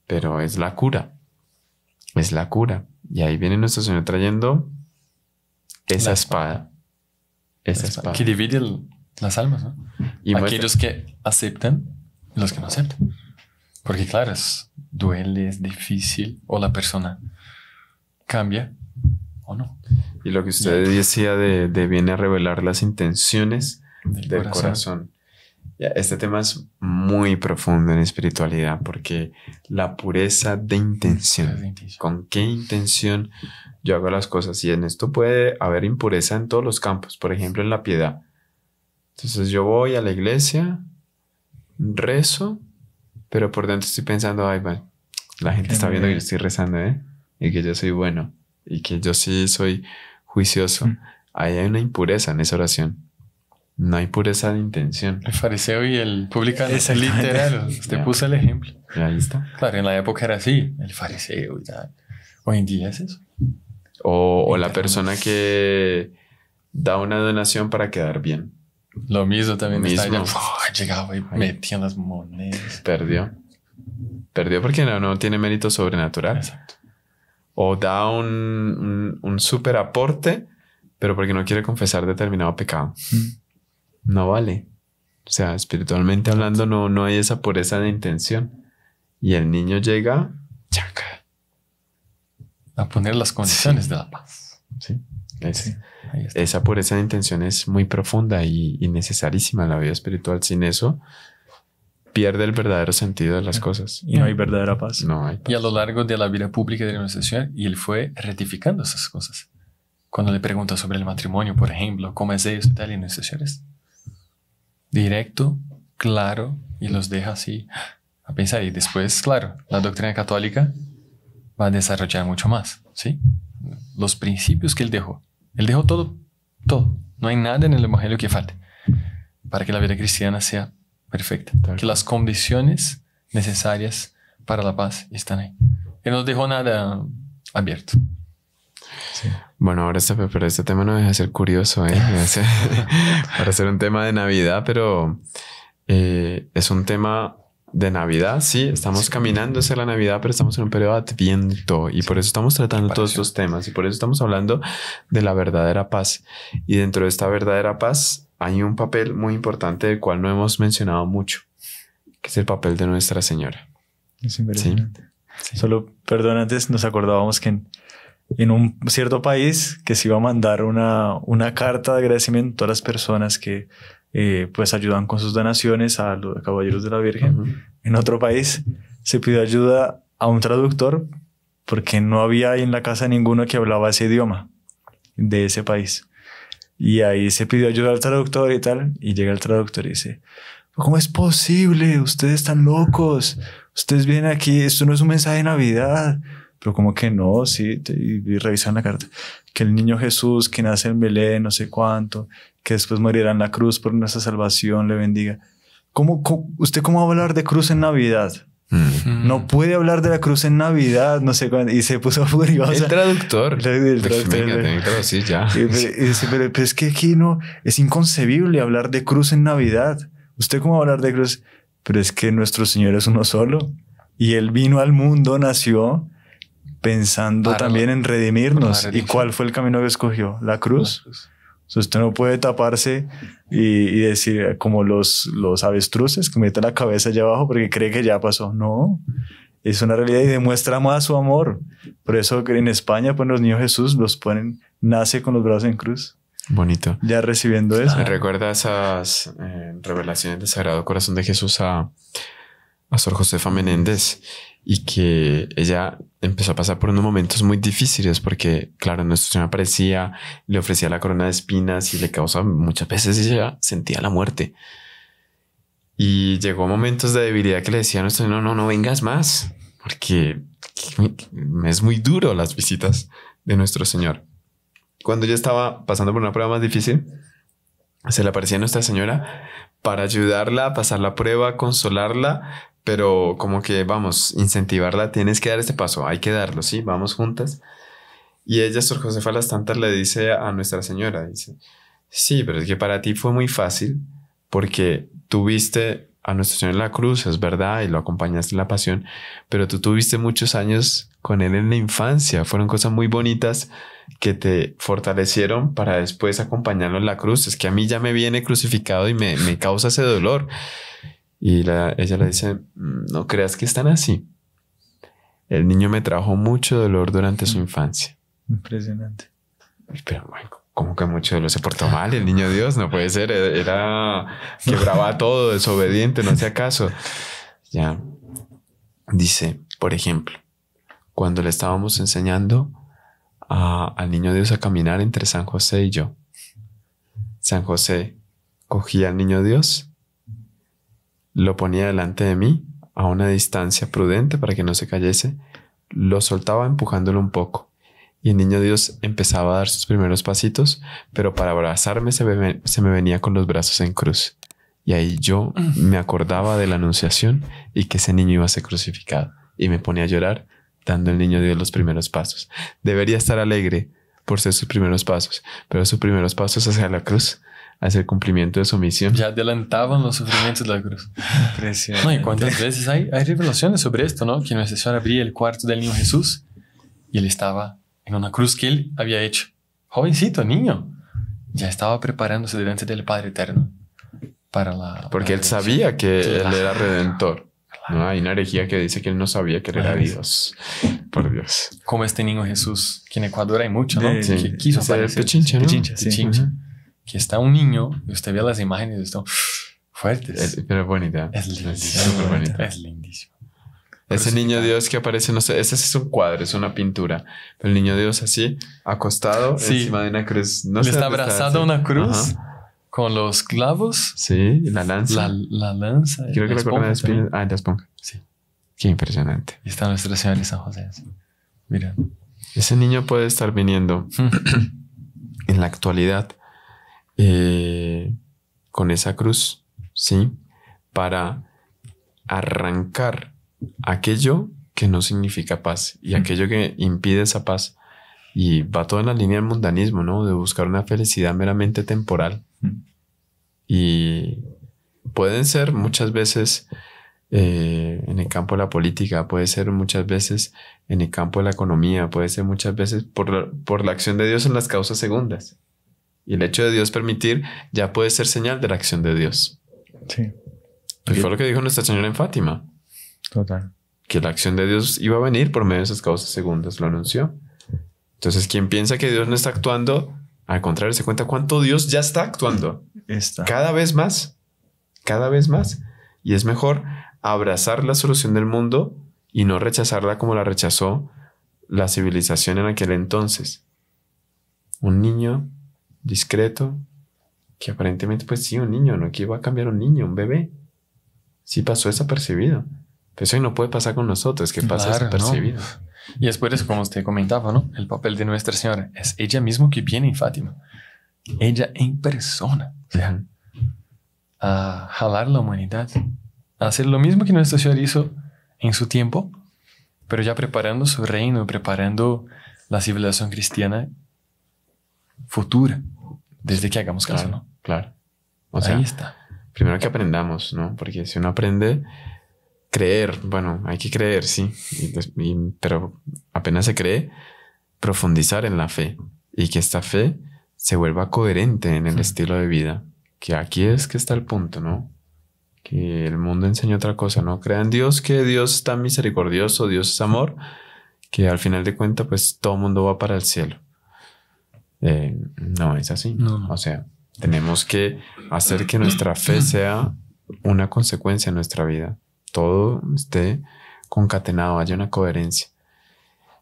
pero es la cura. Es la cura. Y ahí viene nuestro Señor trayendo esa espada. Esa espada. Que divide las almas, ¿no? Y aquellos que aceptan y los que no aceptan. Porque claro, duele, es difícil, o la persona cambia o no. Y lo que usted decía de viene a revelar las intenciones del corazón. Ya, este tema es muy profundo en espiritualidad porque la pureza de intención. ¿Con qué intención yo hago las cosas? Y en esto puede haber impureza en todos los campos. Por ejemplo, en la piedad. Entonces yo voy a la iglesia, rezo, pero por dentro estoy pensando, ay, bueno, la gente está viendo que yo estoy rezando, y que yo soy bueno, y que yo sí soy juicioso. Ahí hay una impureza en esa oración. No hay pureza de intención. El fariseo y el publicano. Literal. Usted puso el ejemplo. Y ahí está. Claro, en la época era así. El fariseo y tal. Hoy en día es eso. O la persona que da una donación para quedar bien. Lo mismo también. Mismo. Estaba ya, llegaba y metía las monedas. Perdió porque no tiene mérito sobrenatural. Exacto. O da un súper aporte, pero porque no quiere confesar determinado pecado. No vale. O sea, espiritualmente hablando, no hay esa pureza de intención. Y el niño llega chaca, A poner las condiciones de la paz. ¿sí? Ahí está. Esa pureza de intención es muy profunda y necesarísima en la vida espiritual. Sin eso, pierde el verdadero sentido de las cosas. Y no hay verdadera paz. No hay paz. Y a lo largo de la vida pública de nuestra Señor, y él fue rectificando esas cosas. Cuando le pregunta sobre el matrimonio, por ejemplo, cómo es eso y tal, y nuestra Señor es directo, claro, y los deja así a pensar. Y después, claro, la doctrina católica va a desarrollar mucho más, ¿sí? Los principios que él dejó todo. No hay nada en el Evangelio que falte para que la vida cristiana sea perfecta. Que las condiciones necesarias para la paz están ahí. Él no dejó nada abierto. Bueno, ahora pero este tema no deja de ser curioso, para ser un tema de Navidad, pero es un tema de Navidad, sí, estamos caminando hacia la Navidad, pero estamos en un periodo de Adviento y por eso estamos tratando todos estos temas y por eso estamos hablando de la verdadera paz. Y dentro de esta verdadera paz hay un papel muy importante del cual no hemos mencionado mucho, que es el papel de Nuestra Señora. Es impresionante. Sí. Solo, perdón, antes nos acordábamos que en un cierto país que se iba a mandar una carta de agradecimiento a todas las personas que pues ayudan con sus donaciones a los Caballeros de la Virgen. Uh-huh. En otro país se pidió ayuda a un traductor porque no había ahí en la casa ninguno que hablaba ese idioma de ese país. Y ahí se pidió ayuda al traductor y tal, y llega el traductor y dice: ¿cómo es posible? Ustedes están locos. Ustedes vienen aquí, esto no es un mensaje de Navidad. Pero como que no, sí, y revisan la carta. Que el niño Jesús, que nace en Belén, no sé cuánto, que después morirá en la cruz por nuestra salvación, le bendiga. ¿Usted cómo va a hablar de cruz en Navidad? No puede hablar de la cruz en Navidad, no sé cuándo. Y se puso furioso. El traductor. El traductor. Venga, sí, ya. Y dice, pero es que aquí no, es inconcebible hablar de cruz en Navidad. ¿Usted cómo va a hablar de cruz? Pero es que nuestro Señor es uno solo. Y Él vino al mundo, nació pensando también en redimirnos. ¿Y cuál fue el camino que escogió? La cruz. O sea, usted no puede taparse y decir como los avestruces que meten la cabeza allá abajo porque cree que ya pasó. No, es una realidad y demuestra más su amor. Por eso en España, pues los niños Jesús los ponen, nace con los brazos en cruz. Bonito. Ya recibiendo eso. Me recuerda esas revelaciones del Sagrado Corazón de Jesús a Sor Josefa Menéndez, y que ella empezó a pasar por unos momentos muy difíciles porque, claro, Nuestro Señor aparecía, le ofrecía la corona de espinas y le causaba muchas veces, ella sentía la muerte. Y llegó momentos de debilidad que le decía a Nuestro Señor: no vengas más, porque es muy duro las visitas de Nuestro Señor. Cuando ella estaba pasando por una prueba más difícil, se le aparecía a Nuestra Señora para ayudarla a pasar la prueba, consolarla, pero como que vamos, incentivarla, tienes que dar este paso, hay que darlo, ¿sí? Vamos juntas. Y ella, Sor Josefa, a las tantas le dice a Nuestra Señora, dice: sí, pero es que para ti fue muy fácil porque tuviste a Nuestro Señor en la cruz, es verdad, y lo acompañaste en la pasión, pero tú tuviste muchos años con Él en la infancia, fueron cosas muy bonitas que te fortalecieron para después acompañarlo en la cruz. Es que a mí ya me viene crucificado y me causa ese dolor. Y ella le dice: no creas que están así. El niño me trajo mucho dolor durante su infancia. Impresionante. Pero bueno, ¿cómo que mucho dolor? Se portó mal el niño Dios, no puede ser. Quebraba todo, desobediente, no hacía caso. Ya. Dice, por ejemplo, cuando le estábamos enseñando al niño Dios a caminar entre San José y yo. San José cogía al niño Dios, lo ponía delante de mí a una distancia prudente para que no se cayese, lo soltaba empujándolo un poco y el niño Dios empezaba a dar sus primeros pasitos, pero para abrazarme se me venía con los brazos en cruz. Y ahí yo me acordaba de la anunciación y que ese niño iba a ser crucificado y me ponía a llorar dando al niño Dios los primeros pasos. Debería estar alegre por ser sus primeros pasos, pero sus primeros pasos hacia la cruz hacia el cumplimiento de su misión. Ya adelantaban los sufrimientos de la cruz. Impresionante. No, y cuántas veces hay revelaciones sobre esto, ¿no? Que Nuestra Señora abría el cuarto del niño Jesús y él estaba en una cruz que él había hecho. Jovencito, niño. Ya estaba preparándose delante del Padre Eterno para la... Porque él redención. sabía que Claro. él era redentor. ¿No? Hay una herejía que dice que él no sabía que él era Dios. Por Dios. Como este niño Jesús, que en Ecuador hay mucho, ¿no? Sí. Que quiso Ese parecer. Pichincha, ¿no? Pichincha, sí. Pichincha. Ujú. Que está un niño y usted ve las imágenes y están fuertes. Pero es bonita. Es lindísimo. súper bonita. Es lindísimo. Ese niño Dios que aparece, no sé, ese es un cuadro, es una pintura. Pero el niño Dios así, acostado Sí. encima de una cruz. No Él sé está dónde abrazado a así. una cruz Ajá. con los clavos, Sí, y la lanza. la lanza. y Creo que la corona de esponja espinas. también. La esponja. Sí. Qué impresionante. Y está Nuestra Señora de San José. Así. Mira. Ese niño puede estar viniendo en la actualidad con esa cruz, ¿sí? Para arrancar aquello que no significa paz y aquello que impide esa paz. Y va todo en la línea del mundanismo, ¿no? De buscar una felicidad meramente temporal. Y pueden ser muchas veces en el campo de la política, puede ser muchas veces en el campo de la economía, puede ser muchas veces por la acción de Dios en las causas segundas. Y el hecho de Dios permitir ya puede ser señal de la acción de Dios. Sí, Y fue lo que dijo Nuestra Señora en Fátima, total. que la acción de Dios iba a venir por medio de esas causas segundas, lo anunció. Entonces, quien piensa que Dios no está actuando, al contrario, se cuenta cuánto Dios ya está actuando. Está. Cada vez más. Cada vez más. Y es mejor abrazar la solución del mundo y no rechazarla como la rechazó la civilización en aquel entonces. Un niño discreto, que aparentemente, pues sí, un niño, no que iba a cambiar un niño, un bebé. Sí pasó desapercibido. Pero eso no puede pasar con nosotros, que pasa Claro, desapercibido. Y es por eso, como usted comentaba, ¿no? El papel de Nuestra Señora es ella misma que viene en Fátima. Ella en persona. O sea, a jalar la humanidad. A hacer lo mismo que Nuestra Señora hizo en su tiempo, pero ya preparando su reino, preparando la civilización cristiana futura, desde que hagamos caso, Claro, ¿no? claro. O sea, Ahí está. primero que aprendamos, ¿no? Porque si uno aprende creer, bueno, hay que creer, sí, pero apenas se cree, profundizar en la fe y que esta fe se vuelva coherente en el estilo de vida, que aquí es que está el punto, ¿no? Que el mundo enseña otra cosa, ¿no? Crea en Dios, que Dios está misericordioso, Dios es amor, que al final de cuentas, pues todo mundo va para el cielo. No es así. No. O sea, tenemos que hacer que nuestra fe sea una consecuencia en nuestra vida. Todo esté concatenado, haya una coherencia.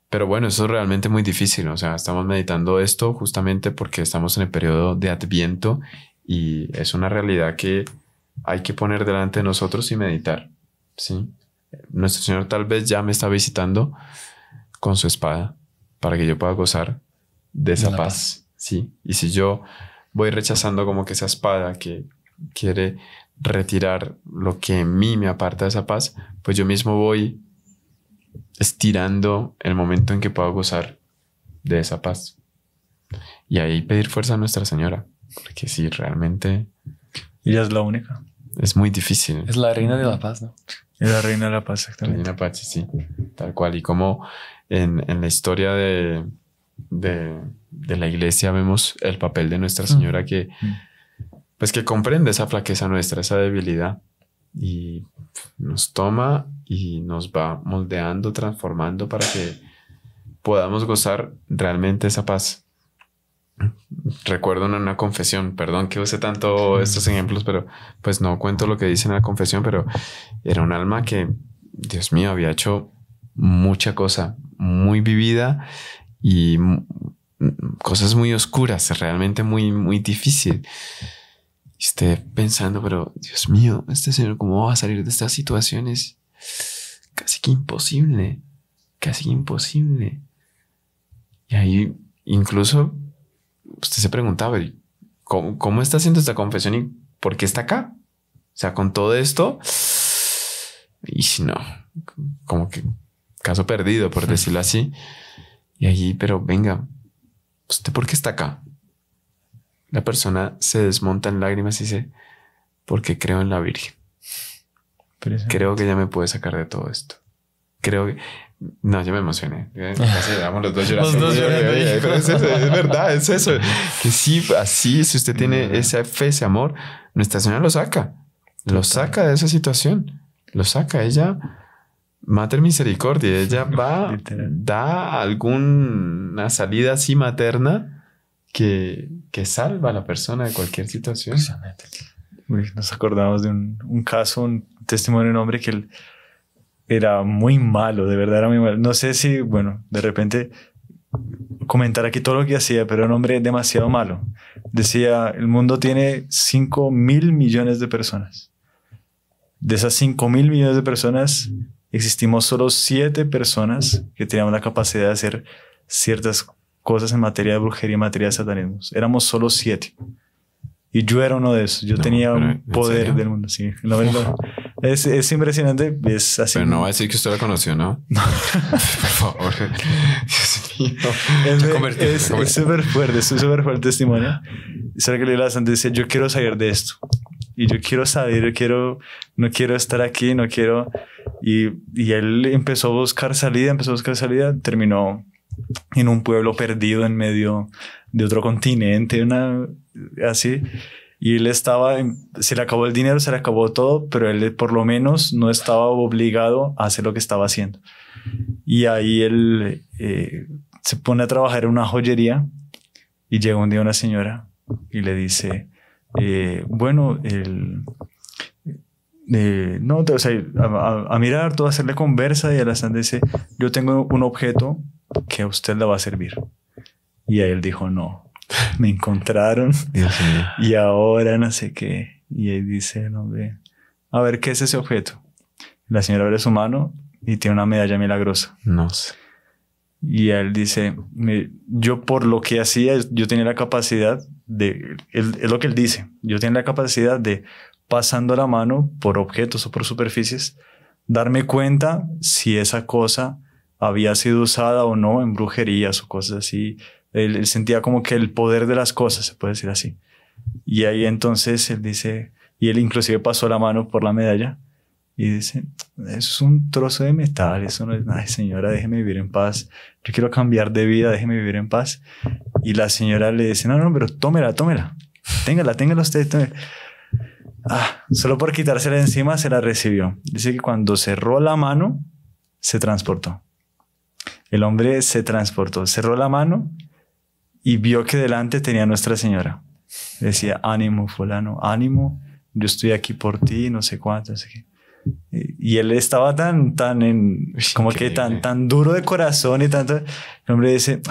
Pero bueno, eso es realmente muy difícil. O sea, estamos meditando esto justamente porque estamos en el periodo de Adviento y es una realidad que hay que poner delante de nosotros y meditar. ¿Sí? Nuestro Señor tal vez ya me está visitando con su espada para que yo pueda gozar de esa la paz. Sí. Y si yo voy rechazando como que esa espada que quiere retirar lo que en mí me aparta de esa paz, pues yo mismo voy estirando el momento en que puedo gozar de esa paz. Y ahí pedir fuerza a Nuestra Señora, porque sí, realmente Ella es la única. es muy difícil. Es la reina de la paz, ¿no? Es la reina de la paz, exactamente. Reina Pachi, sí, tal cual. Y como en la historia de la iglesia vemos el papel de Nuestra Señora que pues que comprende esa flaqueza nuestra, esa debilidad y nos toma y nos va moldeando, transformando para que podamos gozar realmente esa paz. Recuerdo en una confesión, perdón que use tanto estos ejemplos, pero pues no cuento lo que dice en la confesión, pero era un alma que, Dios mío, había hecho mucha cosa muy vivida y cosas muy oscuras, realmente muy, muy difícil. Y usted pensando, pero Dios mío, este señor, ¿cómo va a salir de estas situaciones? Casi que imposible, casi imposible. Y ahí incluso usted se preguntaba, ¿cómo está haciendo esta confesión y por qué está acá? O sea, con todo esto, y si no, como que caso perdido, por decirlo así. Y allí, pero venga, ¿usted por qué está acá? la persona se desmonta en lágrimas y dice, porque creo en la Virgen. Creo que ella me puede sacar de todo esto. Creo que... No, yo me emocioné. Casi llevamos los dos llorando. Los dos llorando. Pero es eso, es verdad, es eso. Que sí, así, si usted tiene esa fe, ese amor, Nuestra Señora lo saca. Lo saca de esa situación. Lo saca. Ella, Mater Misericordia, ella va, da alguna salida así materna que salva a la persona de cualquier situación. Uy, nos acordamos de un caso, un testimonio de un hombre que él era muy malo, de verdad era muy malo. No sé si, bueno, de repente comentar aquí todo lo que hacía, pero era un hombre demasiado malo. Decía, el mundo tiene 5.000 millones de personas. De esas 5.000 millones de personas, existimos solo 7 personas que teníamos la capacidad de hacer ciertas cosas en materia de brujería, en materia de satanismo. Éramos solo 7. Y yo era uno de esos. Yo tenía un poder del mundo. Sí. Es impresionante. Es así. Pero no va a decir que usted la conoció, ¿no? No. Por favor. Dios mío. Es súper fuerte. Es súper fuerte el testimonio. ¿Sabe que la Santa decía? Yo quiero salir de esto. Y yo quiero salir. No quiero estar aquí. No quiero. Y él empezó a buscar salida. Terminó en un pueblo perdido en medio de otro continente, así, y él se le acabó el dinero, se le acabó todo, pero él por lo menos no estaba obligado a hacer lo que estaba haciendo. Y ahí él se pone a trabajar en una joyería y llega un día una señora y le dice, bueno, no, o sea, a mirar, todo, a hacerle conversa, y a la santa dice, yo tengo un objeto que a usted le va a servir. Y a él dijo, no, me encontraron y ahora no sé qué. Y él dice, no, ve, a ver, ¿qué es ese objeto? La señora abre su mano y tiene una medalla milagrosa. No sé. Y él dice, yo por lo que hacía, yo tenía la capacidad de, es lo que él dice, yo tenía la capacidad de, pasando la mano por objetos o por superficies, darme cuenta si esa cosa había sido usada o no en brujerías o cosas así. Él sentía como que el poder de las cosas, se puede decir así. Y ahí entonces él dice, y él inclusive pasó la mano por la medalla y dice, eso es un trozo de metal, eso no es, ay señora, déjeme vivir en paz, yo quiero cambiar de vida, déjeme vivir en paz. Y la señora le dice, no, pero tómela, téngala usted, tómela. Solo por quitársela de encima se la recibió. Dice que cuando cerró la mano, se transportó. El hombre se transportó, cerró la mano y vio que delante tenía a Nuestra Señora. Decía, ánimo fulano, ánimo, yo estoy aquí por ti, no sé cuánto, no sé qué. Y él estaba tan duro de corazón y tanto. El hombre dice,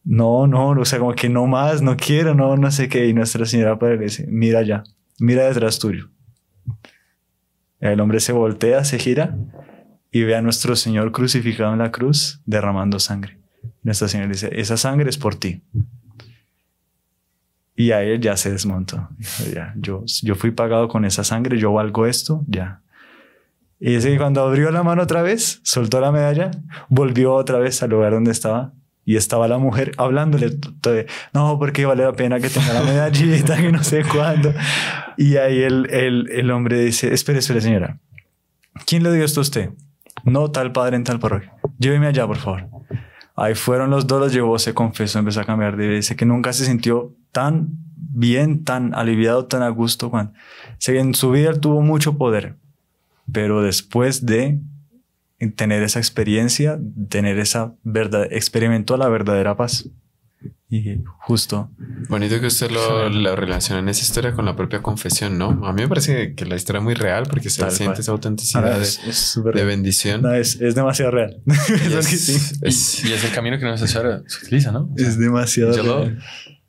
no, o sea, como que no más, no quiero, no sé qué. Y Nuestra Señora para él dice, mira allá, mira detrás tuyo. El hombre se voltea, se gira y ve a nuestro Señor crucificado en la cruz derramando sangre. Nuestra Señora dice, esa sangre es por ti. Y a él ya se desmontó. Dijo, ya, yo fui pagado con esa sangre, yo valgo esto, ya. Y dice que cuando abrió la mano otra vez, soltó la medalla, volvió otra vez al lugar donde estaba. Y estaba la mujer hablándole, no, porque vale la pena que tenga la medallita, que no sé cuándo. Y ahí el hombre dice, espere señora, ¿quién le dio esto a usted? No, tal padre en tal parroquia. Lléveme allá, por favor. Ahí fueron los dos, los llevó, se confesó, empezó a cambiar de vida. Dice que nunca se sintió tan bien, tan aliviado, tan a gusto. En su vida él tuvo mucho poder, pero después de tener esa experiencia, tener esa verdad, experimentó la verdadera paz. Y justo. Bonito que usted lo relaciona en esa historia con la propia confesión, ¿no? A mí me parece que la historia es muy real porque se siente esa autenticidad de bendición. No, es demasiado real. Y es el camino que Nuestra Señora se utiliza, ¿no? Es demasiado real.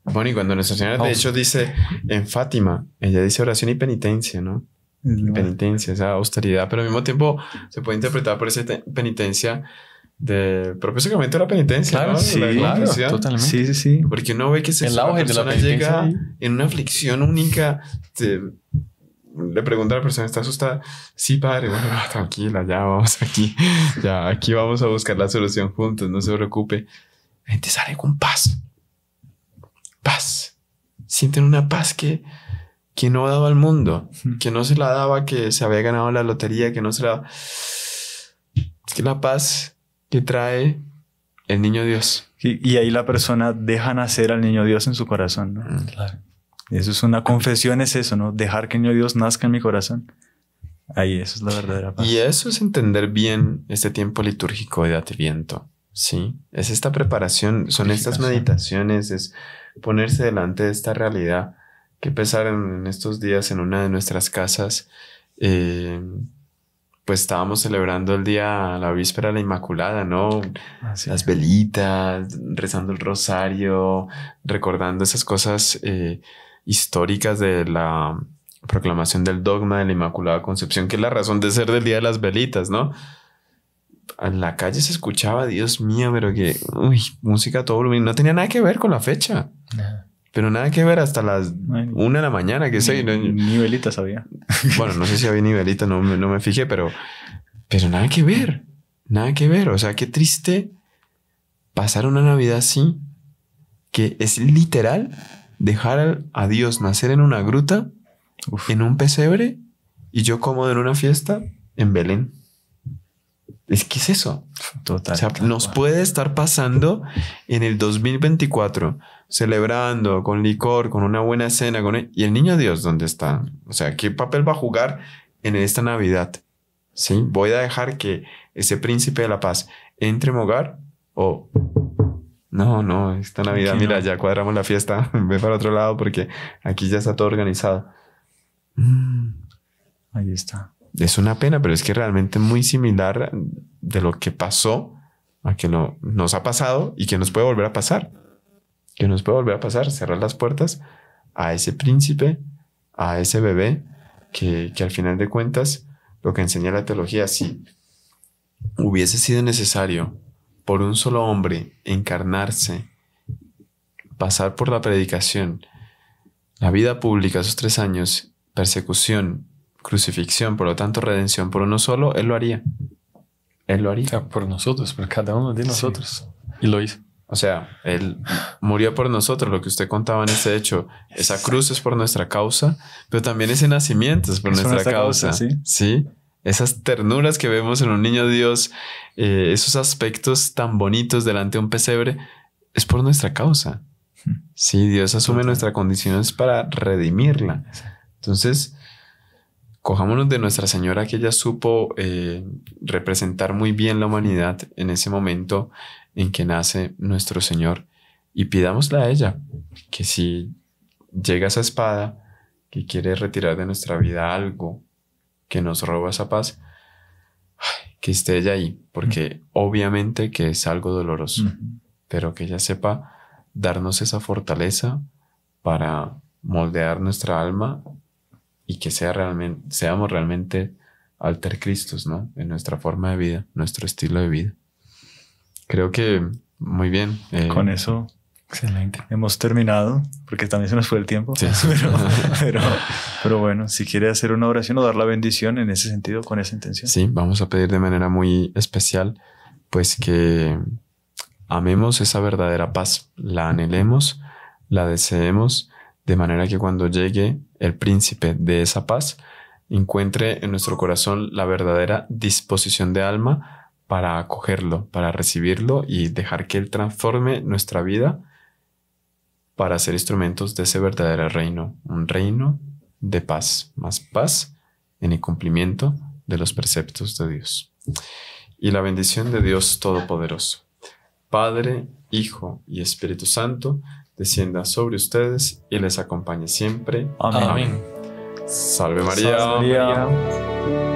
Bueno, y cuando Nuestra Señora, de hecho, dice en Fátima, ella dice oración y penitencia, ¿no? Penitencia, esa austeridad, pero al mismo tiempo se puede interpretar por esa penitencia del propio sacramento de la penitencia, claro, ¿no? Sí, claro, totalmente. Sí. Porque uno ve que la persona llega en una aflicción única, le pregunta a la persona, ¿está asustada? Sí, padre, bueno, tranquila, ya vamos aquí vamos a buscar la solución juntos, no se preocupe. La gente sale con paz. sienten una paz que no ha dado al mundo, que no se la daba, que se había ganado la lotería, que no se la daba. Es que la paz que trae el niño Dios. Y ahí la persona deja nacer al niño Dios en su corazón, ¿no? Claro. Eso es una confesión, es eso, ¿no? Dejar que el niño Dios nazca en mi corazón. Ahí, eso es la verdadera paz. Y eso es entender bien este tiempo litúrgico de Adviento, ¿sí? Es esta preparación, son estas meditaciones, es ponerse delante de esta realidad que pasaron en estos días en una de nuestras casas. Pues estábamos celebrando el día, la víspera de la Inmaculada, ¿no? Así Las velitas, rezando el rosario, recordando esas cosas históricas de la proclamación del dogma de la Inmaculada Concepción, que es la razón de ser del Día de las Velitas, ¿no? En la calle se escuchaba, Dios mío, pero que... música a todo volumen. No tenía nada que ver con la fecha. Pero nada que ver hasta las 1 de la mañana, que sé. Ni velitas había. Bueno, no sé si había ni velita, no me fijé, pero nada que ver. Nada que ver. O sea, qué triste pasar una Navidad así, que es literal dejar a Dios nacer en una gruta, en un pesebre, y yo cómodo en una fiesta en Belén. Es que es eso. Total. O sea, nos puede estar pasando en el 2024, celebrando con licor, con una buena cena, y el niño Dios, ¿dónde está? O sea, ¿qué papel va a jugar en esta Navidad? ¿Sí? ¿Voy a dejar que ese príncipe de la paz entre en mi hogar? ¿O no, esta Navidad, mira, ya cuadramos la fiesta, ve para otro lado porque aquí ya está todo organizado? Ahí está. Es una pena, pero es que realmente es muy similar de lo que pasó a que nos ha pasado y que nos puede volver a pasar. Que nos puede volver a pasar, cerrar las puertas a ese príncipe, a ese bebé, que al final de cuentas, lo que enseña la teología, si hubiese sido necesario por un solo hombre encarnarse, pasar por la predicación, la vida pública, esos 3 años, persecución, crucifixión, por lo tanto redención por uno solo, Él lo haría. Él lo haría. O sea, por nosotros, por cada uno de nosotros. Sí. Y lo hizo. O sea, Él murió por nosotros, lo que usted contaba en este hecho. Esa cruz es por nuestra causa, pero también ese nacimiento es por nuestra causa. ¿Sí? Esas ternuras que vemos en un niño Dios, esos aspectos tan bonitos delante de un pesebre, es por nuestra causa. Sí, Dios asume nuestra condición para redimirla. Entonces, cojámonos de Nuestra Señora, que ella supo representar muy bien la humanidad en ese momento en que nace nuestro Señor, y pidámosle a ella que si llega esa espada que quiere retirar de nuestra vida algo que nos roba esa paz, que esté ella ahí, porque obviamente que es algo doloroso, pero que ella sepa darnos esa fortaleza para moldear nuestra alma y que seamos realmente alter Cristos, ¿no? En nuestra forma de vida, nuestro estilo de vida. Creo que muy bien. Con eso excelente. Hemos terminado, porque también se nos fue el tiempo. Sí. Pero bueno, si quiere hacer una oración o dar la bendición en ese sentido, con esa intención. Sí, vamos a pedir de manera muy especial, pues que amemos esa verdadera paz, la anhelemos, la deseemos, de manera que cuando llegue el príncipe de esa paz, encuentre en nuestro corazón la verdadera disposición de alma para acogerlo, para recibirlo y dejar que Él transforme nuestra vida para ser instrumentos de ese verdadero reino, un reino de paz, más paz en el cumplimiento de los preceptos de Dios. Y la bendición de Dios Todopoderoso, Padre, Hijo y Espíritu Santo, descienda sobre ustedes y les acompañe siempre. Amén. Amén. Salve María. Salve María.